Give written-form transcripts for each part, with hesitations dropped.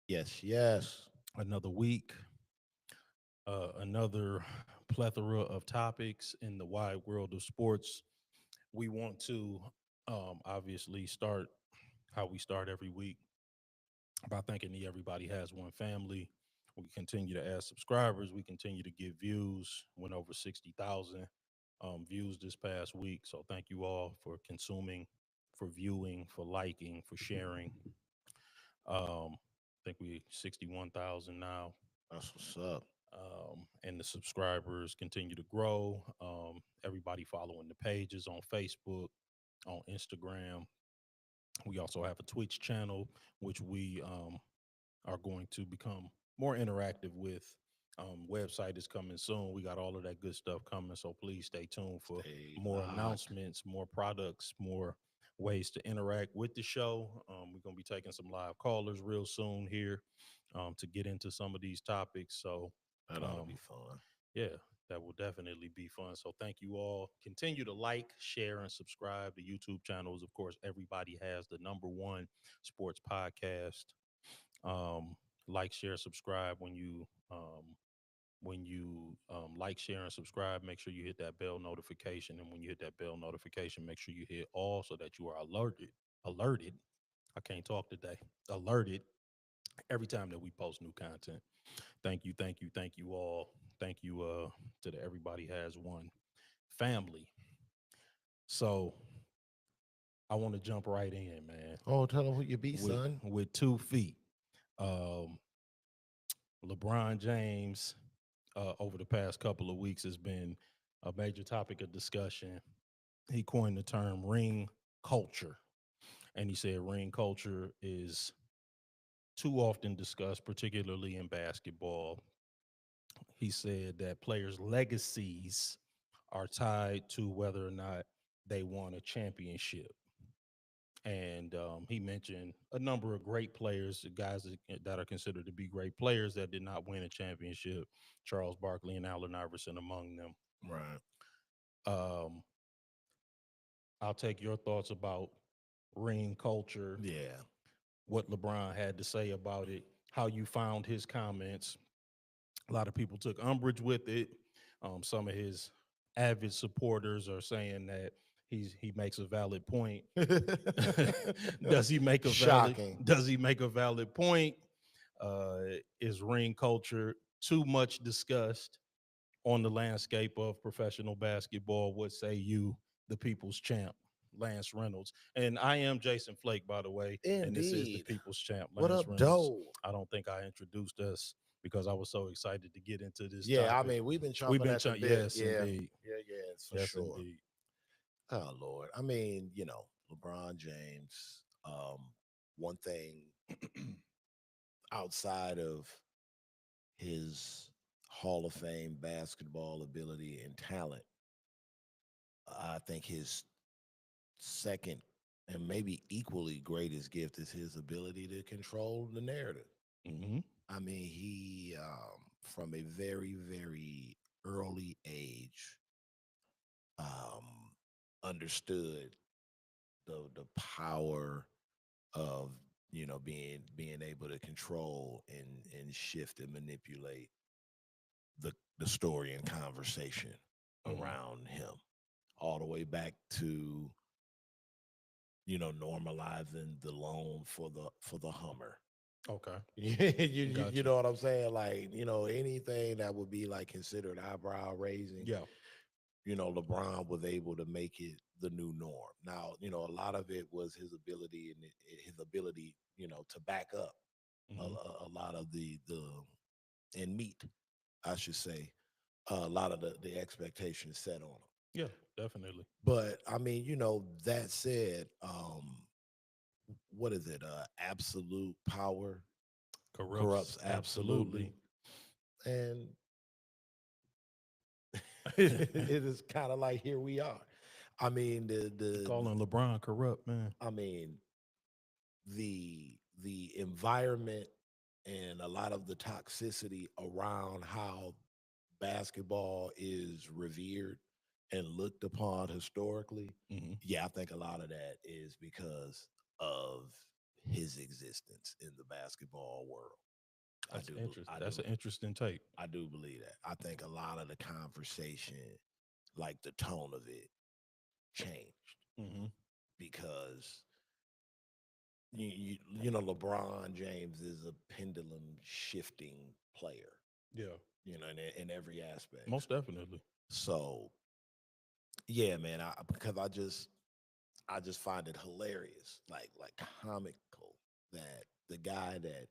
Yes, yes. Another week, another plethora of topics in the wide world of sports. We want to obviously start how we start every week by thanking the Everybody Has One family. We continue to add subscribers. We continue to get views. Went over 60,000 views this past week. So thank you all for consuming, for viewing, for liking, for sharing. I think we 61,000 now. That's what's up. And the subscribers continue to grow. Everybody following the pages on Facebook, on Instagram. We also have a Twitch channel, which we are going to become more interactive with. Website is coming soon. We got all of that good stuff coming. So please stay tuned for Stay more locked. announcements, more products, more ways to interact with the show. We're going to be taking some live callers real soon here to get into some of these topics. So, That ought to be um, fun. yeah, that will definitely be fun. So thank you all. Continue to like, share, and subscribe. The YouTube channels, of course, everybody has the number one sports podcast. Um, like, share, subscribe when you like, share, and subscribe. Make sure you hit that bell notification, and when you hit that bell notification, make sure you hit all so that you are alerted. Alerted. I can't talk today. Alerted every time that we post new content. Thank you all. Thank you to the Everybody Has One family. So I want to jump right in, man. Oh, tell them who you be, With son. 2 feet. Um, LeBron James over the past couple of weeks has been a major topic of discussion. He coined the term ring culture, and he said ring culture is too often discussed, particularly in basketball. He said that players' legacies are tied to whether or not they won a championship. And he mentioned a number of great players, guys that are considered to be great players that did not win a championship. Charles Barkley and Allen Iverson among them. Right. Um, I'll take your thoughts about ring culture, Yeah. what LeBron had to say about it, how you found his comments. A lot of people took umbrage with it. Some of his avid supporters are saying that he makes a valid point. does he make a valid Shocking. does he make a valid point? Is ring culture too much discussed on the landscape of professional basketball? What say you, the people's champ, Lance Reynolds? And I am Jason Flake, by the way, and this is the Indeed. people's champ, What Lance up, Reynolds. Doe? I don't think I introduced us because I was so excited to get into this Yeah, I topic. mean, we've been We've chomping been at the trying, bit. yes, Yeah. indeed, Yeah, yeah, it's for yes, sure. indeed. Oh Lord. I mean, LeBron James, one thing outside of his Hall of Fame basketball ability and talent, I think his second and maybe equally greatest gift is his ability to control the narrative. Hmm. I mean, he from a very, very early age um, understood the power of being able to control and shift and manipulate the story and conversation Hmm. around him all the way back to normalizing the loan for the Hummer. Okay, You got you. know what I'm saying? Like, anything that would be like considered eyebrow raising, Yeah. LeBron was able to make it the new norm. Now, a lot of it was his ability and his ability, to back up Hmm. a lot of the and meet, I should say, a lot of the expectations set on him. Yeah, definitely. But I mean, that said, what is it? Absolute power Corrupts corrupts absolutely, absolutely. and it is kind of like here we are. I mean, Calling LeBron corrupt, man. I mean the environment and a lot of the toxicity around how basketball is revered and looked upon historically. Hmm. Yeah, I think a lot of that is because of his existence in the basketball world. That's interesting. That's an interesting take. I do believe that. I think a lot of the conversation, like the tone of it, changed Mm-hmm. because you know LeBron James is a pendulum shifting player, Yeah, you know, in every aspect. most definitely. So yeah, man, because I just find it hilarious, like comical that the guy that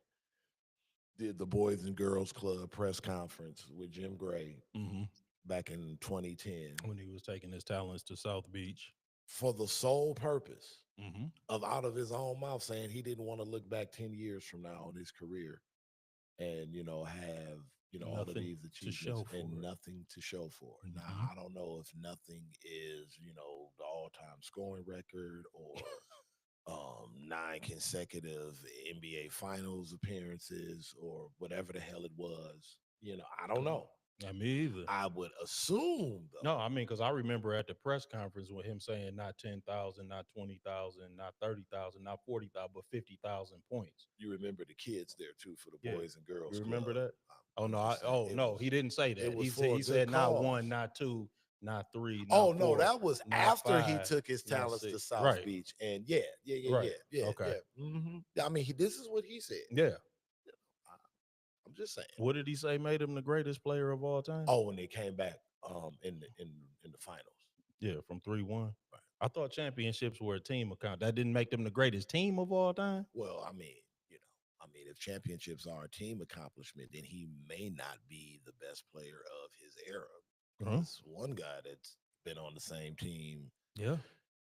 did the Boys and Girls Club press conference with Jim Gray Mm-hmm. back in 2010 When he was taking his talents to South Beach. for the sole purpose Mm-hmm. of out of his own mouth saying he didn't want to look back 10 years from now on his career and have all of Nothing these to show achievements for and it. nothing to show for it. Now Mm-hmm. I don't know if nothing is the all-time scoring record or 9 consecutive NBA Finals appearances or whatever the hell it was. I don't know. Not me either. I would assume though. No, I mean, because I remember at the press conference with him saying not 10,000, not 20,000, not 30,000, not 40,000, but 50,000 points. You remember the kids there too for the Yeah, Boys and you Girls remember Club. that? Oh I'm no, just saying oh no, he didn't say it that. was He said for a he good said not one, cause. not two, not three, not Oh no, four, that was not after he five, took his not talents to six. South Right, Beach, and yeah, yeah, yeah, right. yeah, yeah, Okay. yeah. I mean, this is what he said. Yeah. I- I'm just saying. What did he say made him the greatest player of all time? Oh, when they came back in the finals. Yeah, from 3-1. Right. I thought championships were a team account. That didn't make them the greatest team of all time. Well, if championships are a team accomplishment, then he may not be the best player of his era. Uh-huh. Because one guy that's been on the same team Yeah.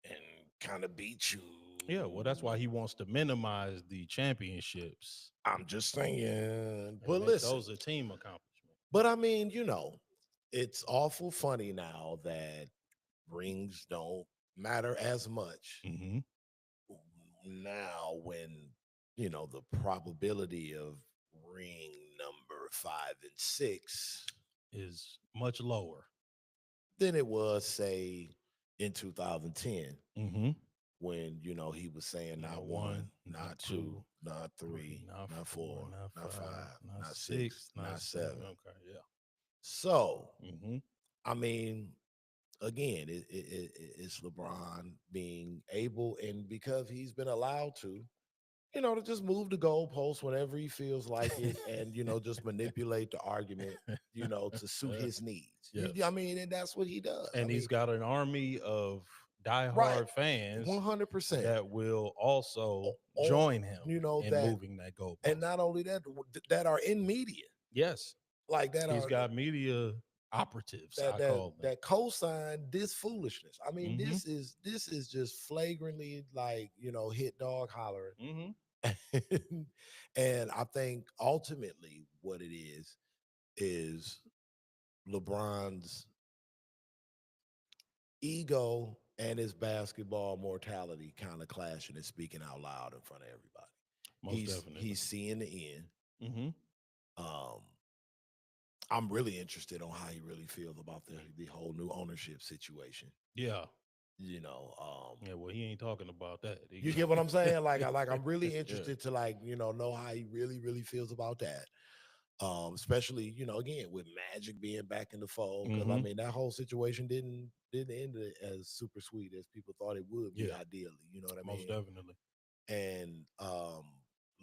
and kind of beat you. Yeah, well, that's why he wants to minimize the championships I'm just saying. and But make listen, those a team accomplishment. but I mean, it's awful funny now that rings don't matter as much Mm-hmm. now when the probability of ring number 5 and 6 Is much lower. than it was, say, in 2010 Mm-hmm. when he was saying not one, not two, not three, not four, not five, not six, not seven. Okay, yeah. So Mm-hmm. I mean, again, it's LeBron being able, and because he's been allowed to just move the goalpost whenever he feels like it, and just manipulate the argument, to suit his needs. Yes. I mean, and that's what he does. And he's got an army of diehard right, fans 100%. that will also All- join him in that, moving that goalpost. and not only that, that are in media, Yes, like that he's are got media operatives. I call them. that co-sign this foolishness. I mean, Mhm. this is just flagrantly like hit dog hollering. Mm-hmm. And I think ultimately what it is LeBron's ego and his basketball mortality kind of clashing and speaking out loud in front of everybody. Most definitely. He's seeing the end. Mm-hmm. I'm really interested on how he really feels about the whole new ownership situation. Yeah. Yeah, well, he ain't talking about that. You get what I'm saying? I'm really interested to know how he really feels about that. Especially, again, with Magic being back in the fold. Because I mean that whole situation didn't end as super sweet as people thought it would be ideally. You know what I mean? Most definitely. And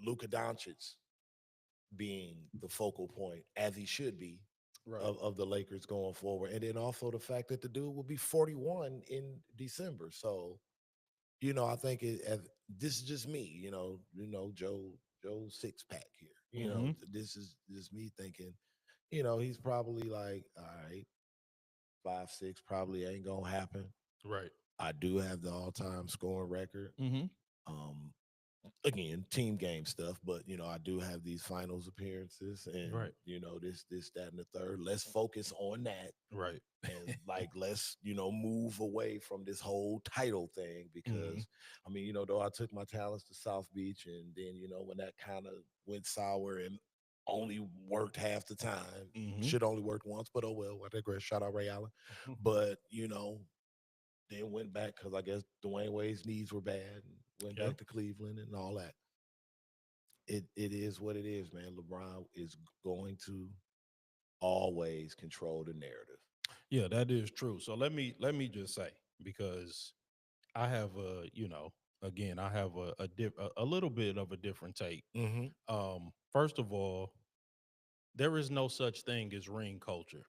Luka Doncic being the focal point, as he should be, Right. of the Lakers going forward. And then also the fact that the dude will be 41 in December. So, I think this is just me, Joe six pack here. This is just me thinking, he's probably like, all right, 5-6 probably ain't gonna happen. Right. I do have the all-time scoring record. Mm-hmm. Again, team game stuff, but I do have these finals appearances, and right. This, that, and the third. Let's focus on that, right? And let's move away from this whole title thing because I mean, though I took my talents to South Beach, and then when that kind of went sour and only worked half the time, should only work once, but oh well. I digress. Shout out Ray Allen, but then went back because I guess Dwayne Wade's knees were bad, and went back to Cleveland and all that. it is what it is, man. LeBron is going to always control the narrative. Yeah, that is true. So let me just say, because I have again, I have a little bit of a different take. Mm-hmm. First of all, there is no such thing as ring culture.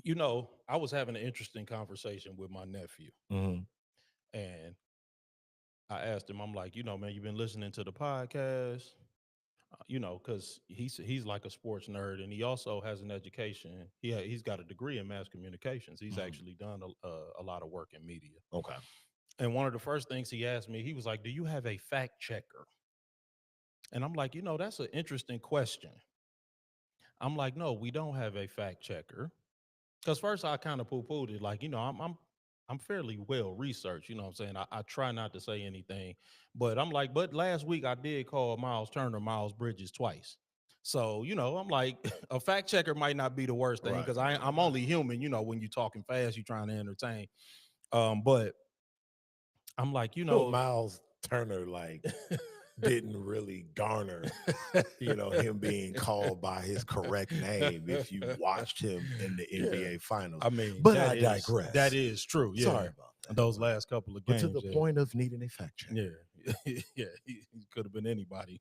I was having an interesting conversation with my nephew, Mm-hmm. and I asked him, I'm like, man, you've been listening to the podcast, because he's like a sports nerd, and he also has an education. He's got a degree in mass communications. He's Mm-hmm. actually done a lot of work in media. Okay. And one of the first things he asked me, he was like, "Do you have a fact checker?" And I'm like, that's an interesting question. I'm like, no, we don't have a fact checker. Because first I kind of poo-pooed it, like, I'm fairly well researched, you know what I'm saying? I try not to say anything. But I'm like, but last week I did call Miles Turner Miles Bridges twice. So, I'm like, a fact checker might not be the worst thing, Right. because Right. I'm Right. only human, when you're talking fast, you're trying to entertain. But I'm like, Miles Turner didn't really garner, him being called by his correct name if you watched him in the Yeah. NBA Finals. I mean, But I that digress. is true. Yeah. Sorry about that. Those last couple of But to games, the yeah. point of needing a fact check. Yeah. Yeah. He could have been anybody.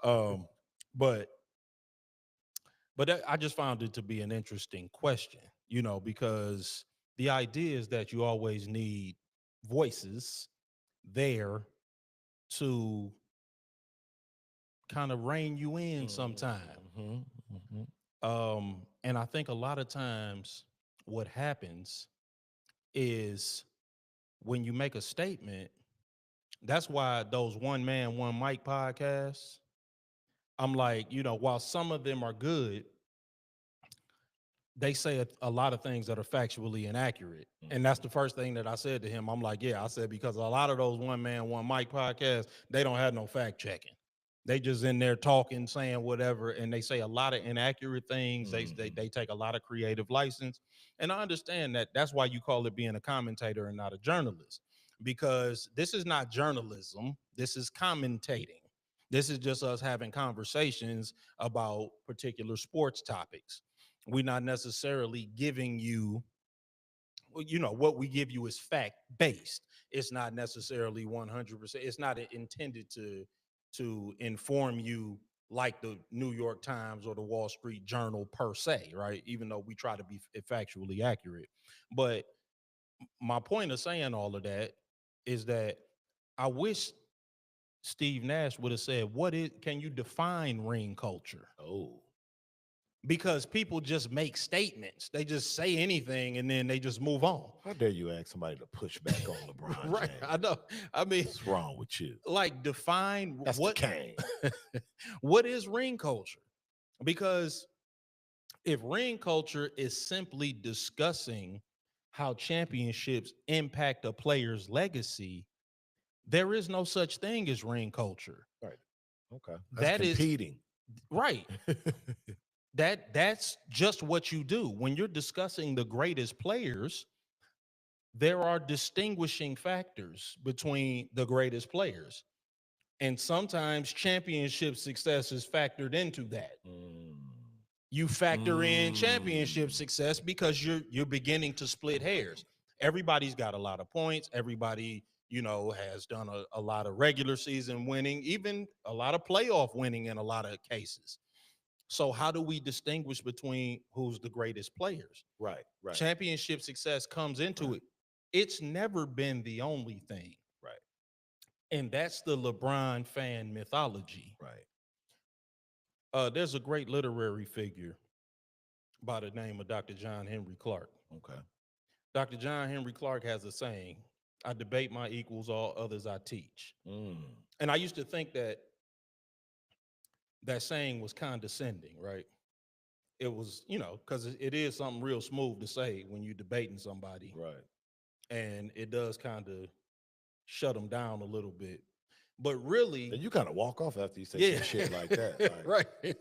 Um, but I just found it to be an interesting question, because the idea is that you always need voices there to kind of rein you in sometime. Mm-hmm. Mm-hmm. And I think a lot of times what happens is when you make a statement, that's why those one man, one mic podcasts, I'm like, while some of them are good, they say a lot of things that are factually inaccurate. And that's the first thing that I said to him. I'm like, yeah, I said, because a lot of those one man, one mic podcasts, they don't have no fact checking. They just in there talking, saying whatever, and they say a lot of inaccurate things. They take a lot of creative license. And I understand that. That's why you call it being a commentator and not a journalist, because this is not journalism. This is commentating. This is just us having conversations about particular sports topics. We're not necessarily giving you, what we give you is fact based. It's not necessarily 100%. It's not intended to inform you like the New York Times or the Wall Street Journal per se, right? Even though we try to be factually accurate. But my point of saying all of that is that I wish Steve Nash would have said, can you define ring culture? Oh, Because people just make statements. They just say anything and then they just move on. how dare you ask somebody to push back on LeBron Right. James? I know. I mean, What's wrong with you? like, define That's the cane. what is ring culture? Because if ring culture is simply discussing how championships impact a player's legacy, there is no such thing as ring culture. Right. Okay. That's That is competing. right. That's just what you do when you're discussing the greatest players. There are distinguishing factors between the greatest players, and sometimes championship success is factored into that. Mm. You factor in championship success because you're beginning to split hairs. Everybody's got a lot of points. Everybody, has done a lot of regular season winning, even a lot of playoff winning in a lot of cases. So how do we distinguish between who's the greatest players? Right. Right. Championship success comes into it. It's never been the only thing. Right. And that's the LeBron fan mythology. Right. There's a great literary figure by the name of Dr. John Henry Clark. Okay. Dr. John Henry Clark has a saying, I debate my equals, all others I teach. Mm. And I used to think that saying was condescending, right? It was, because it is something real smooth to say when you're debating somebody. Right. And it does kind of shut them down a little bit. But really, And you kind of walk off after you say yeah, some shit like that. Like, right.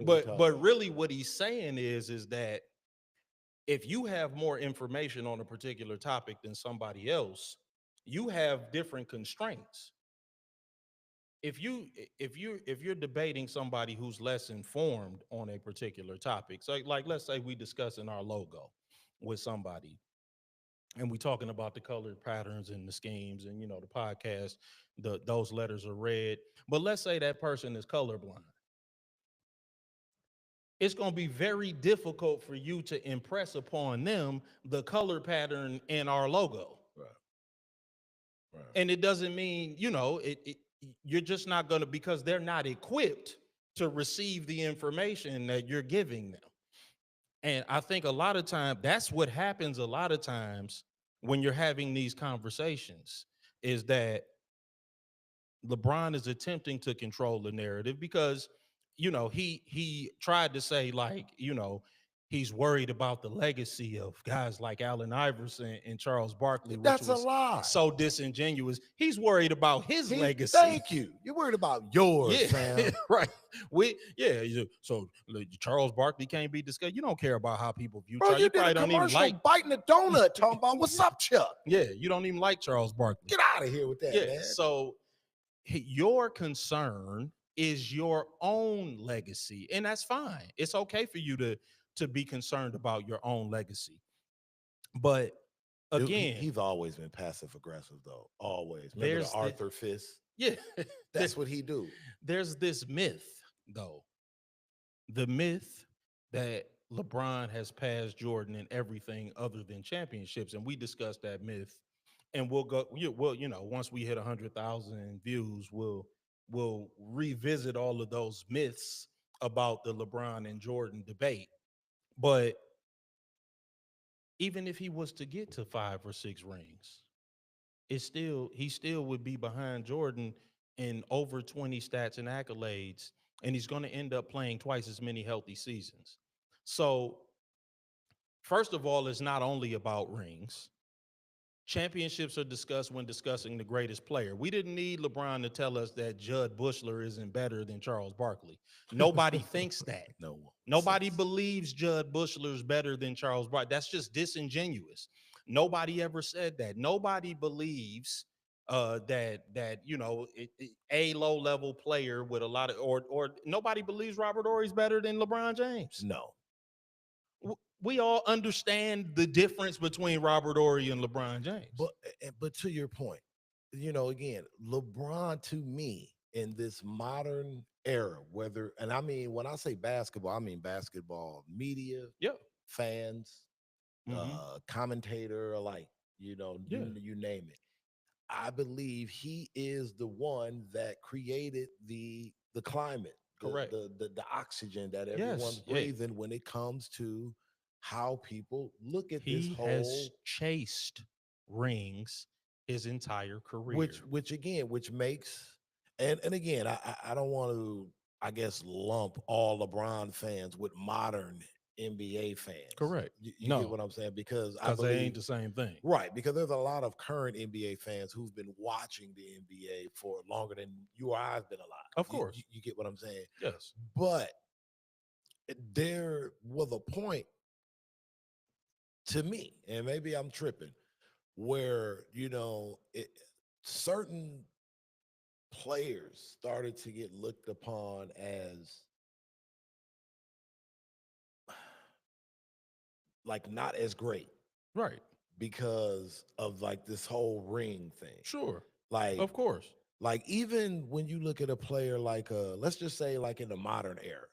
But really what he's saying is that if you have more information on a particular topic than somebody else, you have different constraints. if you're debating somebody who's less informed on a particular topic, so like let's say we discussing our logo with somebody and we talking about the color patterns and the schemes and the podcast, those letters are red, but let's say that person is colorblind. It's going to be very difficult for you to impress upon them the color pattern in our logo. Right. Right. And it doesn't mean, you're just not going to, because they're not equipped to receive the information that you're giving them. And I think a lot of times that's what happens a lot of times when you're having these conversations is that LeBron is attempting to control the narrative because he tried to say, like, he's worried about the legacy of guys like Allen Iverson and Charles Barkley, which That's a was lie. so disingenuous. He's worried about his legacy. Thank you. You're worried about yours, Yeah, Sam. right. So Charles Barkley can't be discussed. You don't care about how people view Bro, Charles. you You did probably a don't even commercial like. biting a donut talking about what's up, Chuck. Yeah, you don't even like Charles Barkley. Get out of here with that, Yeah. man. So your concern is your own legacy, and that's fine. It's okay for you to be concerned about your own legacy. But again, He's always been passive aggressive, though. Always. Remember there's the Arthur Fist? yeah, That's what he do. there's this myth, though. The myth that LeBron has passed Jordan in everything other than championships, and we discussed that myth. And we'll go. Once we hit 100,000 views, we'll revisit all of those myths about the LeBron and Jordan debate. But even if he was to get to 5 or 6 rings, he still would be behind Jordan in over 20 stats and accolades, and he's going to end up playing twice as many healthy seasons. So, first of all, it's not only about rings. Championships are discussed when discussing the greatest player. We didn't need LeBron to tell us that Judd Bushler isn't better than Charles Barkley. Nobody thinks that. Nobody believes Judd Bushler is better than Charles Barkley. That's just disingenuous. Nobody ever said that. Nobody believes that a low level player with a lot of or nobody believes Robert Ory's better than LeBron James. No. We all understand the difference between Robert Ory and LeBron James. But to your point, again, LeBron to me in this modern era, and I mean, when I say basketball, I mean basketball media, fans, commentator alike, you name it. I believe he is the one that created the climate, correct, the oxygen that everyone's breathing when it comes to how people look at this whole. He has chased rings his entire career, which makes and again, I don't want to, I guess, lump all LeBron fans with modern NBA fans. Correct. You get what I'm saying? Because I believe they ain't the same thing. Right. Because there's a lot of current NBA fans who've been watching the NBA for longer than you or I've been alive. Of course. You get what I'm saying? Yes. But there was a point to me, and maybe I'm tripping, where, certain players started to get looked upon as like not as great. Right. Because of like this whole ring thing. Sure. Like, of course. Like even when you look at a player like let's just say like in the modern era,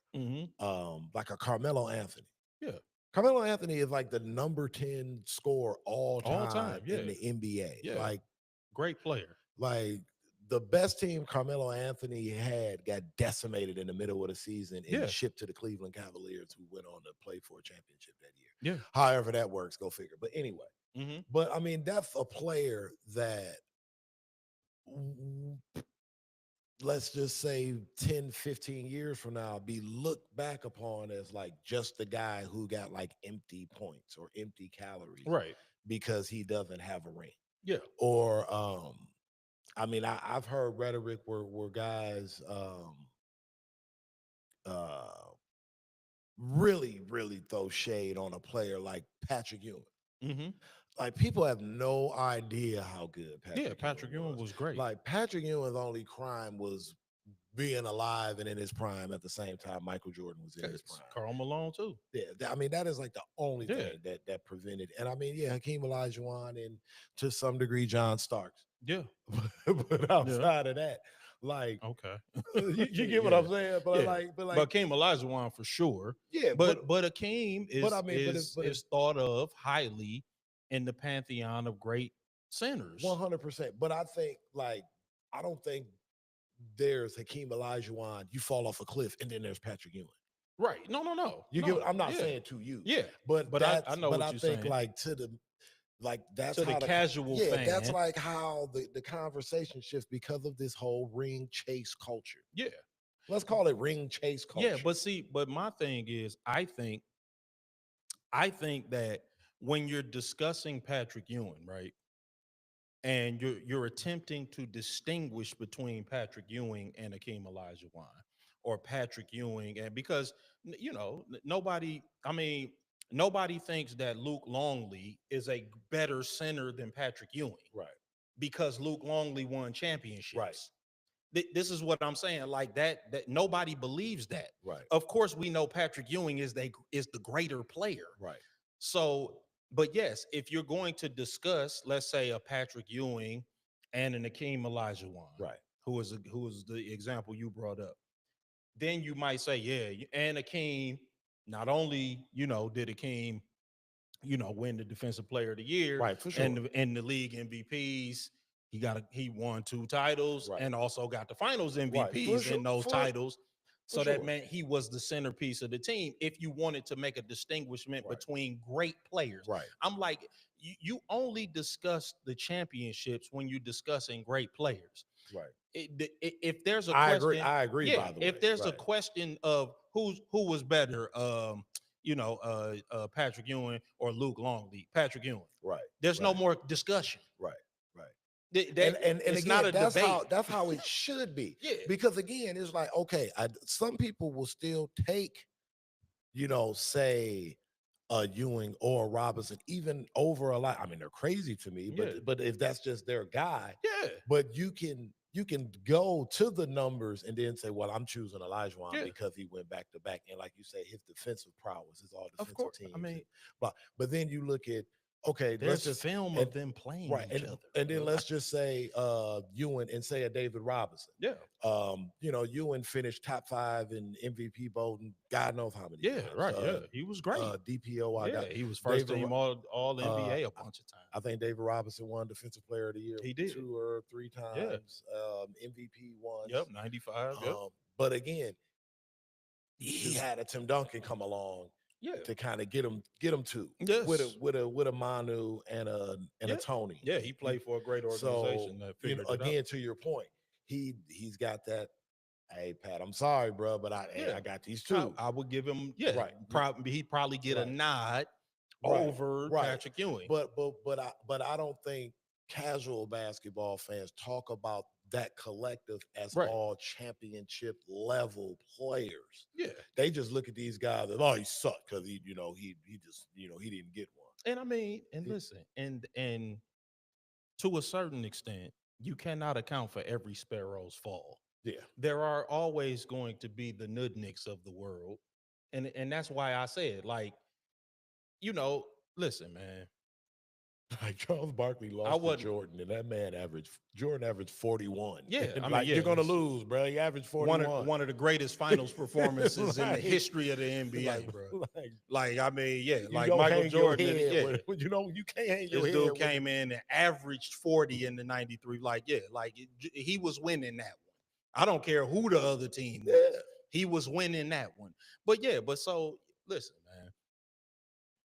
like a Carmelo Anthony. Yeah. Carmelo Anthony is like the number 10 scorer all time in the NBA. Yeah. Like, great player. Like the best team Carmelo Anthony had got decimated in the middle of the season and shipped to the Cleveland Cavaliers, who went on to play for a championship that year. Yeah. However that works, go figure. But anyway, but I mean, that's a player that, let's just say 10, 15 years from now, be looked back upon as like just the guy who got like empty points or empty calories. Right. Because he doesn't have a ring. Yeah. Or, I mean, I've heard rhetoric where guys really, really throw shade on a player like Patrick Ewing. Like people have no idea how good Patrick Ewing was great. Like Patrick Ewing's only crime was being alive and in his prime at the same time Michael Jordan was in his Yes, prime. Karl Malone too. Yeah, I mean that is like the only Yeah. thing that prevented. And I mean, yeah, Hakeem Olajuwon and to some degree John Starks. Yeah. But outside of that, like Okay. you get what I'm saying? But Yeah. but But Akeem Olajuwon for sure. yeah, But Akeem but I is mean, but is thought of highly in the pantheon of great centers. 100%. But I think like I don't think there's Hakeem Olajuwon. You fall off a cliff, and then there's Patrick Ewing. Right. No. You no. get. I'm not Yeah. saying to you. Yeah. But But I know But what I you're think saying. like to the like that's To how the casual yeah, fan. that's like how the conversation shifts because of this whole ring chase culture. Yeah. Let's call it ring chase culture. Yeah, but my thing is I think that when you're discussing Patrick Ewing, right? And you're attempting to distinguish between Patrick Ewing and Akeem Olajuwon, or Patrick Ewing, and because nobody, I mean, nobody thinks that Luke Longley is a better center than Patrick Ewing, right, because Luke Longley won championships. right. This is what I'm saying. Like that nobody believes that. Right. Of course, we know Patrick Ewing is the greater player. Right. So, but yes, if you're going to discuss, let's say, a Patrick Ewing and an Akeem Olajuwon, Right. who is the example you brought up, then you might say, yeah, and Akeem, not only did Akeem, win the Defensive Player of the Year, Right, for sure. and the league MVPs. He won 2 titles, Right. and also got the Finals Right, MVPs for in those sure, titles. So that sure. meant he was the centerpiece of the team. If you wanted to make a distinguishment Right. between great players, Right. I'm like, you only discuss the championships when you're discussing great players. Right. If there's a I question, agree. yeah, By the way, if there's a right. question of who was better, Patrick Ewing or Luke Longley, Patrick Ewing. Right. There's no more discussion. Right. Right. And it's again, not a that's debate. how That's how it should be. Yeah. Because again, it's like, okay, some people will still take, say Ewing or Robinson even over a lot. I mean, they're crazy to me, but if that's just their guy, yeah. But you can go to the numbers and then say, well, I'm choosing Olajuwon because he went back to back, and like you say, his defensive prowess is all defensive teams. I mean, but then you look at, okay, there's just film of them playing each other, and then let's just say Ewing and say a David Robinson. Yeah. Ewing finished top 5 in MVP voting, God knows how many. Yeah, times. right. He was great. DPO, he was first team all NBA a bunch of times. I think David Robinson won Defensive Player of the Year. He did 2 or 3 times. MVP once. Yep, 95. Yep. But again, he had a Tim Duncan come along. Yeah. To kind of get him to with a Manu and a Tony. Yeah, he played for a great organization. So, again, to your point, he's got that. Hey, Pat, I'm sorry, bro, but I got these 2. I would give him right. He'd probably get a nod over Patrick Ewing. But I don't think casual basketball fans talk about that collective as all championship level players. Yeah. They just look at these guys and he sucked because he just he didn't get one. And I mean, and listen, and to a certain extent, you cannot account for every sparrow's fall. Yeah. There are always going to be the Nudniks of the world. And that's why I said, like, listen, man. Like Charles Barkley lost to Jordan, and that man Jordan averaged 41. Yeah, I mean, you're gonna lose, bro. He averaged 41. One of the greatest finals performances in the history of the NBA, bro. Like I mean, like Michael Jordan. You can't hang your head. This dude came in and averaged 40 in the 93. He was winning that one. I don't care who the other team was. Yeah. He was winning that one. But so listen, man.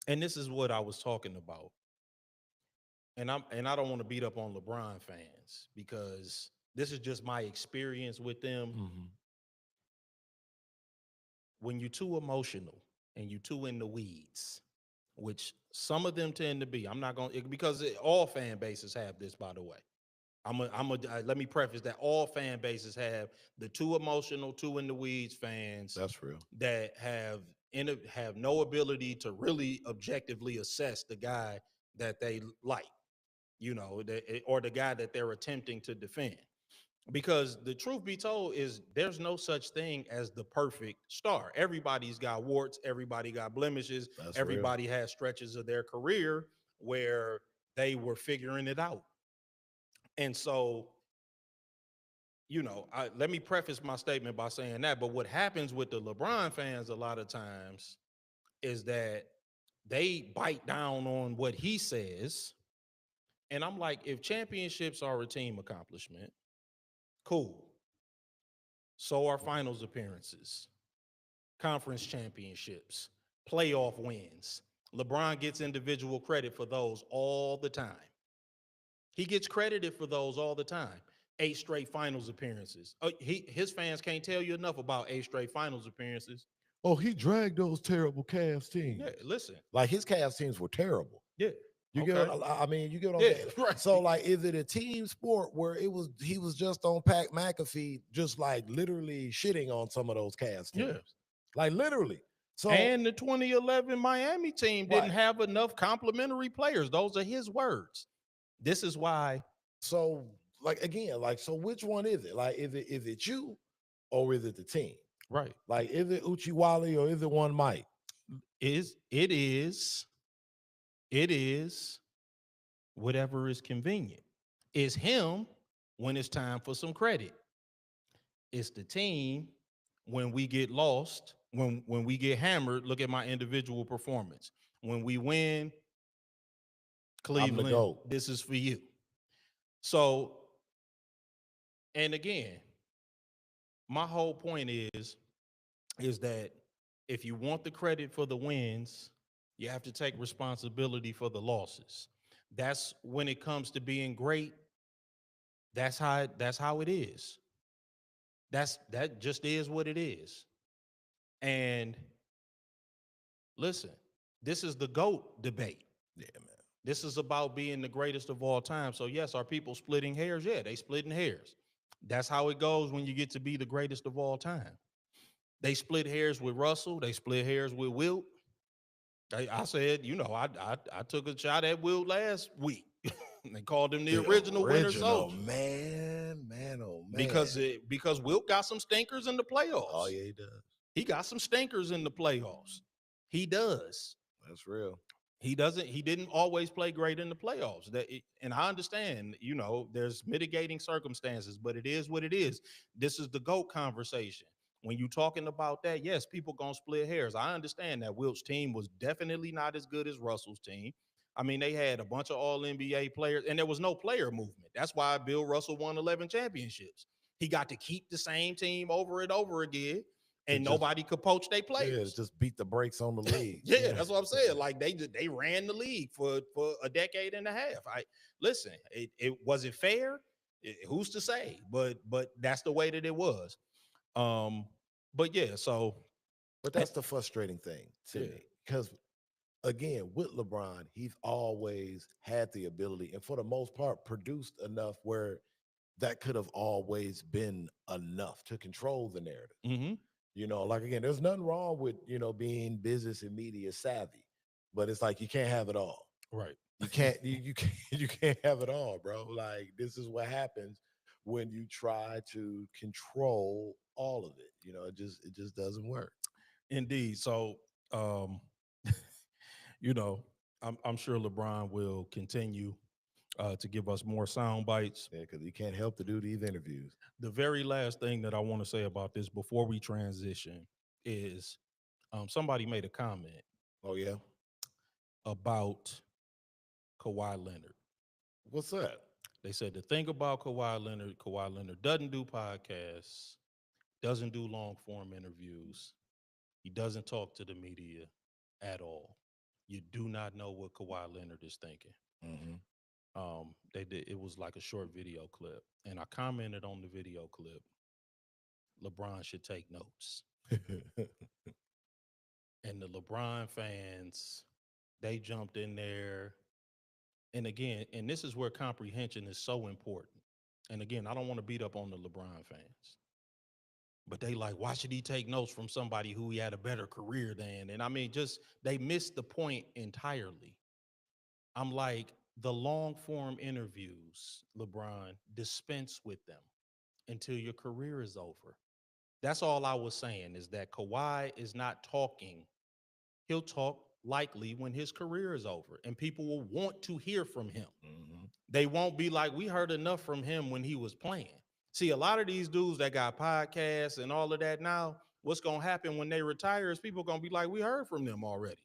And this is what I was talking about. And I don't want to beat up on LeBron fans because this is just my experience with them. Mm-hmm. When you're too emotional and you're too in the weeds, which some of them tend to be, I'm not going to, because all fan bases have this, by the way. Let me preface that all fan bases have the too emotional, too in the weeds fans. That's real. That have no ability to really objectively assess the guy that they like. Or the guy that they're attempting to defend. Because the truth be told is there's no such thing as the perfect star. Everybody's got warts, everybody got blemishes, That's real. everybody has stretches of their career where they were figuring it out. And so, let me preface my statement by saying that. But what happens with the LeBron fans a lot of times is that they bite down on what he says. And I'm like, if championships are a team accomplishment, cool. So are finals appearances, conference championships, playoff wins. LeBron gets individual credit for those all the time. He gets credited for those all the time. 8 straight finals appearances. His fans can't tell you enough about 8 straight finals appearances. Oh, he dragged those terrible Cavs teams. Yeah, listen. Like his Cavs teams were terrible. Yeah. You okay. get what I mean, you get what I'm Yeah, saying? right. So like is it a team sport where he was just on Pat McAfee, just like literally shitting on some of those Cavs teams? Yeah. Like literally. So And the 2011 Miami team didn't Right. have enough complementary players. Those are his words. This is why. so like again, like so which one is it? Like is it you or is it the team? Right. Like is it Uchiwali or is it one Mike? It is whatever is convenient. It's him when it's time for some credit. It's the team when we get lost, when we get hammered. Look at my individual performance. When we win, Cleveland, GOAT. this is for you. So, and again, my whole point is that if you want the credit for the wins, you have to take responsibility for the losses. That's when it comes to being great. That's how it is. That just is what it is. And listen, this is the GOAT debate. Yeah, man. This is about being the greatest of all time. So yes, are people splitting hairs? Yeah, they splitting hairs. That's how it goes when you get to be the greatest of all time. They split hairs with Russell. They split hairs with Wilt. I said, I took a shot at Wilt last week. They called him the original winter soldier. Man, oh man. Because Wilt got some stinkers in the playoffs. Oh yeah, he does. He got some stinkers in the playoffs. He does. That's real. He didn't always play great in the playoffs. And I understand, there's mitigating circumstances, but it is what it is. This is the GOAT conversation. When you're talking about that, yes, people gonna split hairs. I understand that Wilt's team was definitely not as good as Russell's team. I mean, they had a bunch of all NBA players, and there was no player movement. That's why Bill Russell won 11 championships. He got to keep the same team over and over again, and nobody could poach their players. Yeah, just beat the brakes on the league. Yeah, that's what I'm saying. Like they ran the league for a decade and a half. Listen, it wasn't fair. Who's to say? But that's the way that it was. But yeah, so But that's the frustrating thing to Yeah. me. Because again, with LeBron, he's always had the ability and for the most part produced enough where that could have always been enough to control the narrative. mhm, Like again, there's nothing wrong with, being business and media savvy, but it's like you can't have it all. right. You can't you can't you can't have it all, bro. Like this is what happens when you try to control all of it. It just doesn't work. Indeed. So um, you know, I'm sure LeBron will continue to give us more sound bites. Yeah, because he can't help to do these interviews. The very last thing that I want to say about this before we transition is somebody made a comment Oh yeah. about Kawhi Leonard. What's that? They said the thing about Kawhi Leonard doesn't do podcasts, doesn't do long form interviews. He doesn't talk to the media at all. You do not know what Kawhi Leonard is thinking. Hmm. They did. It was like a short video clip, and I commented on the video clip. LeBron should take notes, and the LeBron fans, they jumped in there. And again, and this is where comprehension is so important. And again, I don't want to beat up on the LeBron fans, but they like, why should he take notes from somebody who he had a better career than? And I mean, just they missed the point entirely. I'm like, the long form interviews, LeBron, dispense with them. until your career is over. That's all I was saying is that Kawhi is not talking. He'll talk likely when his career is over and people will want to hear from him. Mhm. They won't be like, we heard enough from him when he was playing. See, a lot of these dudes that got podcasts and all of that now, what's going to happen when they retire is people going to be like, we heard from them already.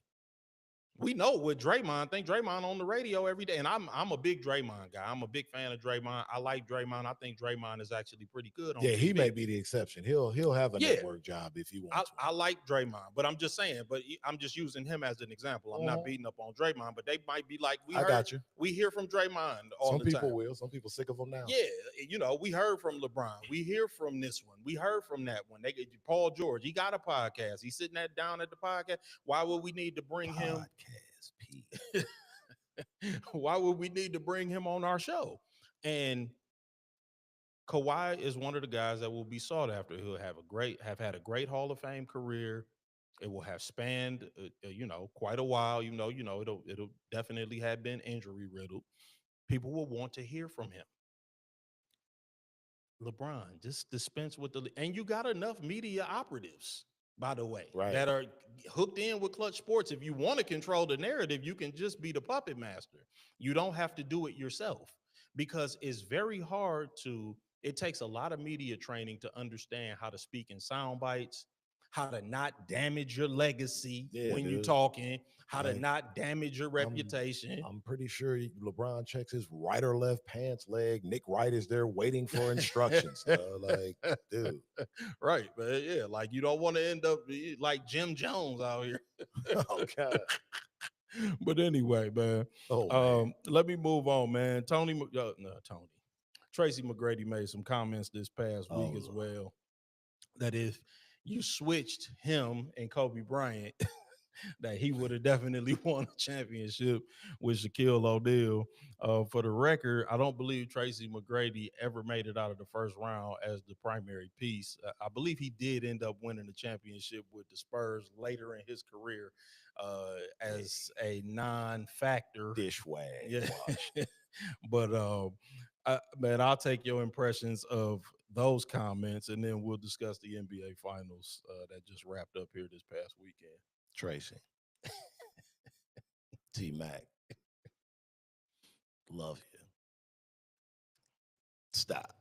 We know what Draymond think. Draymond on the radio every day, and I'm a big Draymond guy. I'm a big fan of Draymond. I like Draymond. I think Draymond is actually pretty good on Yeah, he TV. may be the exception. He'll have a Yeah. network job if he I, wants I one. like Draymond, but I'm just saying. But I'm just using him as an example. I'm not Mhm. beating up on Draymond, but they might be like, I got you. we hear from Draymond all Some the people time. will. Some people sick of him now. Yeah, we heard from LeBron. We hear from this one. We heard from that one. They get Paul George. He got a podcast. He's sitting that down at the podcast. Why would we need to bring him? Podcast, P. Why would we need to bring him on our show? And Kawhi is one of the guys that will be sought after. He'll have had a great Hall of Fame career. It will have spanned, quite a while. It'll definitely have been injury riddled. People will want to hear from him. LeBron, just dispense with and you got enough media operatives, by the way, Right. that are hooked in with Clutch Sports. If you want to control the narrative, you can just be the puppet master. You don't have to do it yourself because it's very hard it takes a lot of media training to understand how to speak in sound bites, how to not damage your legacy when you're talking, how to not damage your reputation. I'm pretty sure LeBron checks his right or left pants leg. Nick Wright is there waiting for instructions. Like, dude. Right, man. Yeah, like you don't want to end up like Jim Jones out here. Oh, God. But anyway, man. Man. Let me move on, man. Tracy McGrady made some comments this past week as well. That if you switched him and Kobe Bryant, that he would have definitely won a championship with Shaquille O'Neal. For the record, I don't believe Tracy McGrady ever made it out of the first round as the primary piece. I believe he did end up winning the championship with the Spurs later in his career as a non-factor. Dishwag. Yeah. But man, I'll take your impressions of those comments, and then we'll discuss the NBA Finals that just wrapped up here this past weekend. Tracy. T-Mac. Love you. Stop.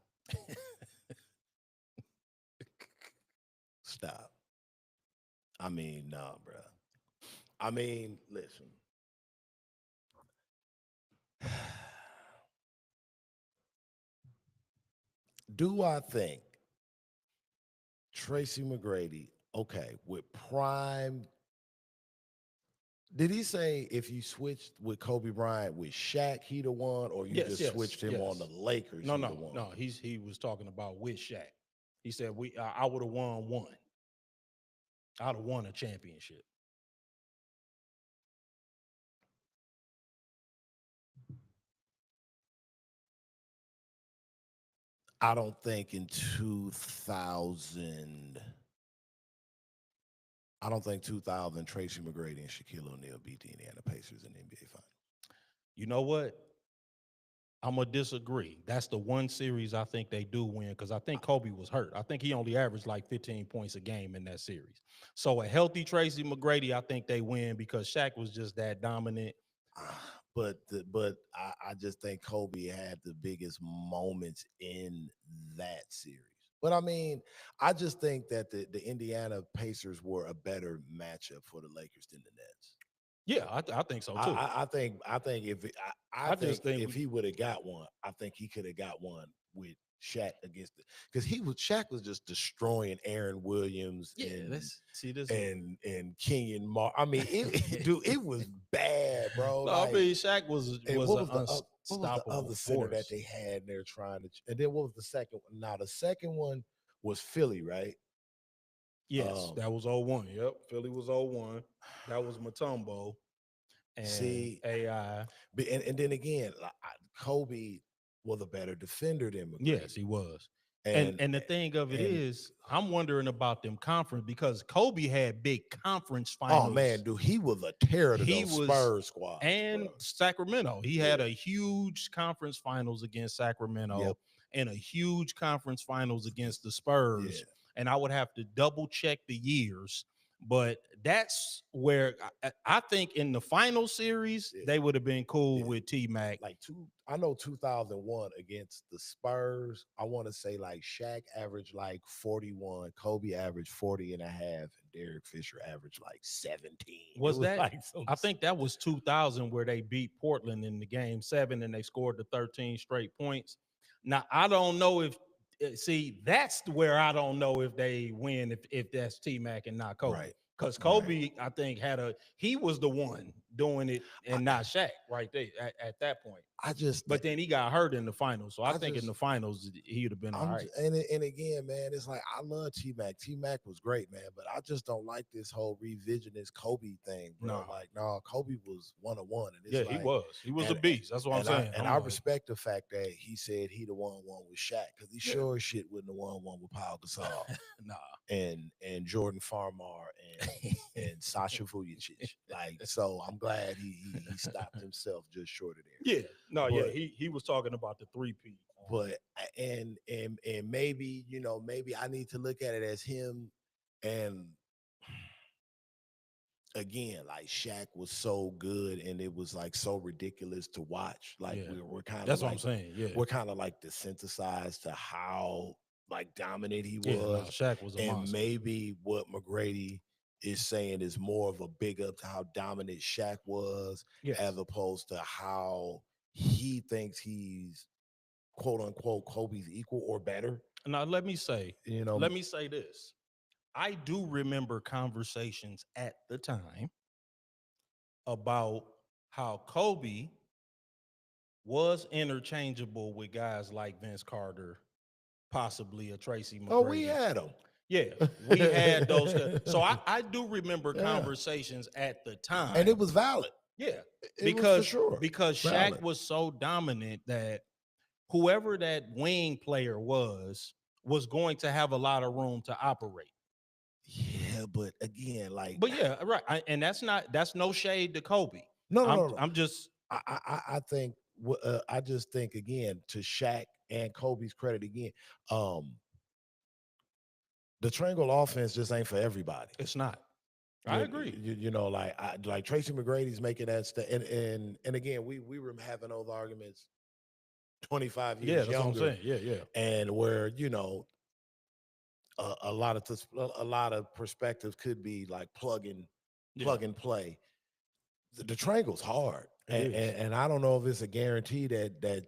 Stop. I mean, nah, bro. I mean, listen. Do I think Tracy McGrady, okay, with prime, did he say if you switched with Kobe Bryant with Shaq, he'd have won, or you switched him on the Lakers? No. He was talking about with Shaq. He said I would have won one. I'd have won a championship. I don't think in 2000. I don't think 2000 Tracy McGrady and Shaquille O'Neal beat the Indiana Pacers in the NBA Finals. You know what? I'm going to disagree. That's the one series I think they do win because I think Kobe was hurt. I think he only averaged like 15 points a game in that series. So a healthy Tracy McGrady, I think they win because Shaq was just that dominant. But I just think Kobe had the biggest moments in that series. But I mean, I just think that the Indiana Pacers were a better matchup for the Lakers than the Nets. Yeah, I think so too. I think if he would have got one, I think he could have got one with Shaq against it because Shaq was just destroying Aaron Williams. And Kenyon Martin. I mean, it was bad, bro. No, I mean, Shaq was what was the other center that they had there trying to? And then what was the second one? Now the second one was Philly, right? Yes, that was 01. Yep, Philly was 01. That was Mutombo. And AI. And then again, Kobe was a better defender than McGrady. Yes, he was. And the thing of it is, I'm wondering about them conference because Kobe had big conference finals. Oh man, dude, he was a terror to those Spurs squad. And bro. Sacramento, he had a huge conference finals against Sacramento. Yep. in a huge conference finals against the Spurs, Yeah. and I would have to double check the years. But that's where I think in the final series Yeah. they would have been cool Yeah. with T Mac. Like I know 2001 against the Spurs, I want to say like Shaq averaged like 41, Kobe averaged 40 and a half, and Derek Fisher averaged like 17. Was that? Like I think that was 2000 where they beat Portland in the game 7 and they scored the 13 straight points. Now I don't know if see that's where I don't know if they win if that's T Mac and not Kobe. Right. Because Right. Kobe, I think, he was the one doing it and not Shaq right there at that point. I just But then he got hurt in the finals. So I think in just the finals he'd have been all I'm right. and again, man, it's like I love T Mac. T Mac was great, man, but I just don't like this whole revisionist Kobe thing, bro. No. Like, no, Kobe was 101, and it's Yeah, like, he was. He was a and beast. That's what I'm and saying. I I'm like, respect the fact that he said he the one with Shaq because he Yeah. sure as shit wouldn't have won with Paul Gasol nah. and Jordan Farmar and Sasha Vujacic. Like, so I'm glad he stopped himself just short of there. Yeah. No, yeah. But- He was talking about the 3-peat. But and maybe, you know, maybe I need to look at it as him. And again, like Shaq was so good and it was like so ridiculous to watch. Like Yeah. we're kind of That's like, what I'm saying. Yeah. we're kind of like desensitized to how like dominant he Yeah, no, was. Shaq was a And monster. maybe what McGrady is saying is more of a big up to how dominant Shaq was, Yes. as opposed to how he thinks he's quote unquote Kobe's equal or better. Now let me say this. I do remember conversations at the time about how Kobe was interchangeable with guys like Vince Carter, possibly a Tracy McGrady. Oh, we had him. Yeah, we had those. So I do remember Yeah. conversations at the time. And it was valid. Yeah, It was for sure because valid. Shaq was so dominant that whoever that wing player was going to have a lot of room to operate. Yeah, but again, like, But yeah, right. And that's no shade to Kobe. no. I'm just I think I just think again, to Shaq and Kobe's credit again, the triangle offense just ain't for everybody. it's not. I agree. You know, like Tracy McGrady's making that stuff, and again, we were having those arguments 25 Yeah, years that's younger. what I'm saying. Yeah. And where, you know, a lot of perspectives could be like plug and play. The triangle's hard, and I don't know if it's a guarantee that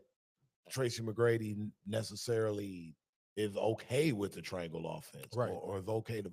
Tracy McGrady necessarily is okay with the triangle offense, Right. or is okay to.